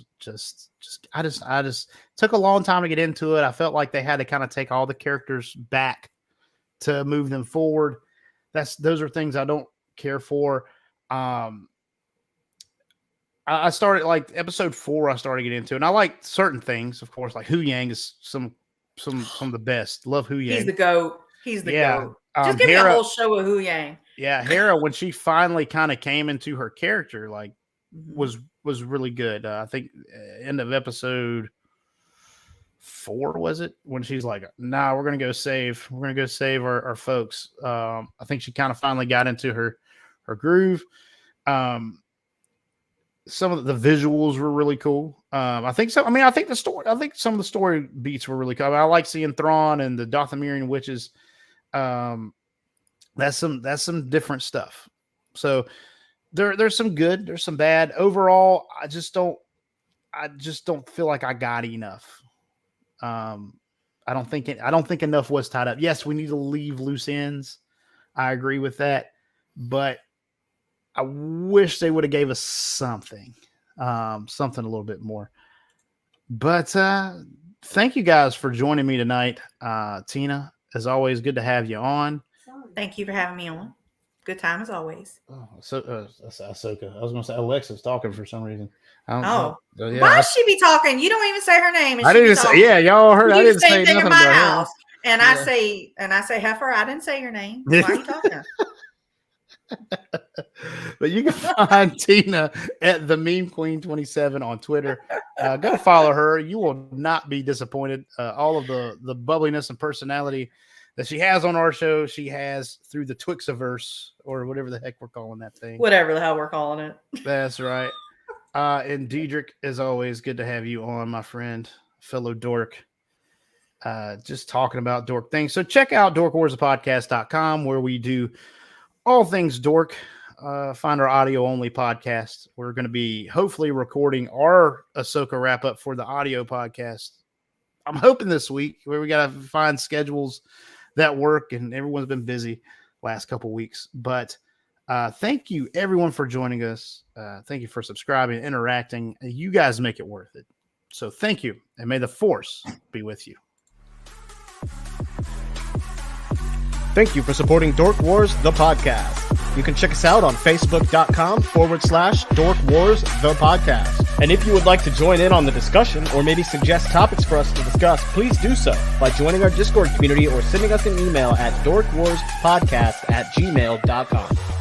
I just took a long time to get into it. I felt like they had to kind of take all the characters back to move them forward. Those are things I don't care for. I started like episode 4. I started getting into, and I like certain things, of course, like Hu Yang is some of the best. Love Hu Yang. He's the GOAT. He's the GOAT. Just give me a whole show of Hu Yang. Yeah, Hera, when she finally kind of came into her character, like was really good. I think end of episode 4 was it, when she's like, "Nah, we're gonna go save our folks." I think she kind of finally got into her groove. Some of the visuals were really cool. I think so. I mean, I think some of the story beats were really cool. I like seeing Thrawn and the Dathomirian witches. That's some different stuff. So there's some good, there's some bad. Overall, I just don't feel like I got enough. I don't think enough was tied up. Yes, we need to leave loose ends. I agree with that, but I wish they would have gave us something a little bit more. But thank you guys for joining me tonight. Tina, as always, good to have you on. Thank you for having me on. Good time as always. Oh, Ahsoka. I was going to say Alexa's talking for some reason. Yeah, why should she be talking? You don't even say her name. I didn't say. Yeah, y'all heard. I didn't say nothing in my about house. Her. And I say, heifer. I didn't say your name. Why are you talking? But you can find Tina at the Meme Queen 27 on Twitter. Go follow her. You will not be disappointed. All of the bubbliness and personality that she has on our show, she has through the Twixiverse, or whatever the heck we're calling that thing. Whatever the hell we're calling it. That's right. And Diedrich, as always, good to have you on, my friend, fellow dork. Just talking about dork things. So check out dorkwarspodcast.com, where we do all things dork. Find our audio only podcast. We're going to be hopefully recording our Ahsoka wrap up for the audio podcast. I'm hoping this week, where we got to find schedules that work, and everyone's been busy last couple weeks. But thank you everyone for joining us. Thank you for subscribing, interacting. You guys make it worth it. So thank you, and may the Force be with you. Thank you for supporting Dork Wars, the podcast. You can check us out on Facebook.com/Dork Wars, the podcast. And if you would like to join in on the discussion, or maybe suggest topics for us to discuss, please do so by joining our Discord community or sending us an email at dorkwarspodcast@gmail.com.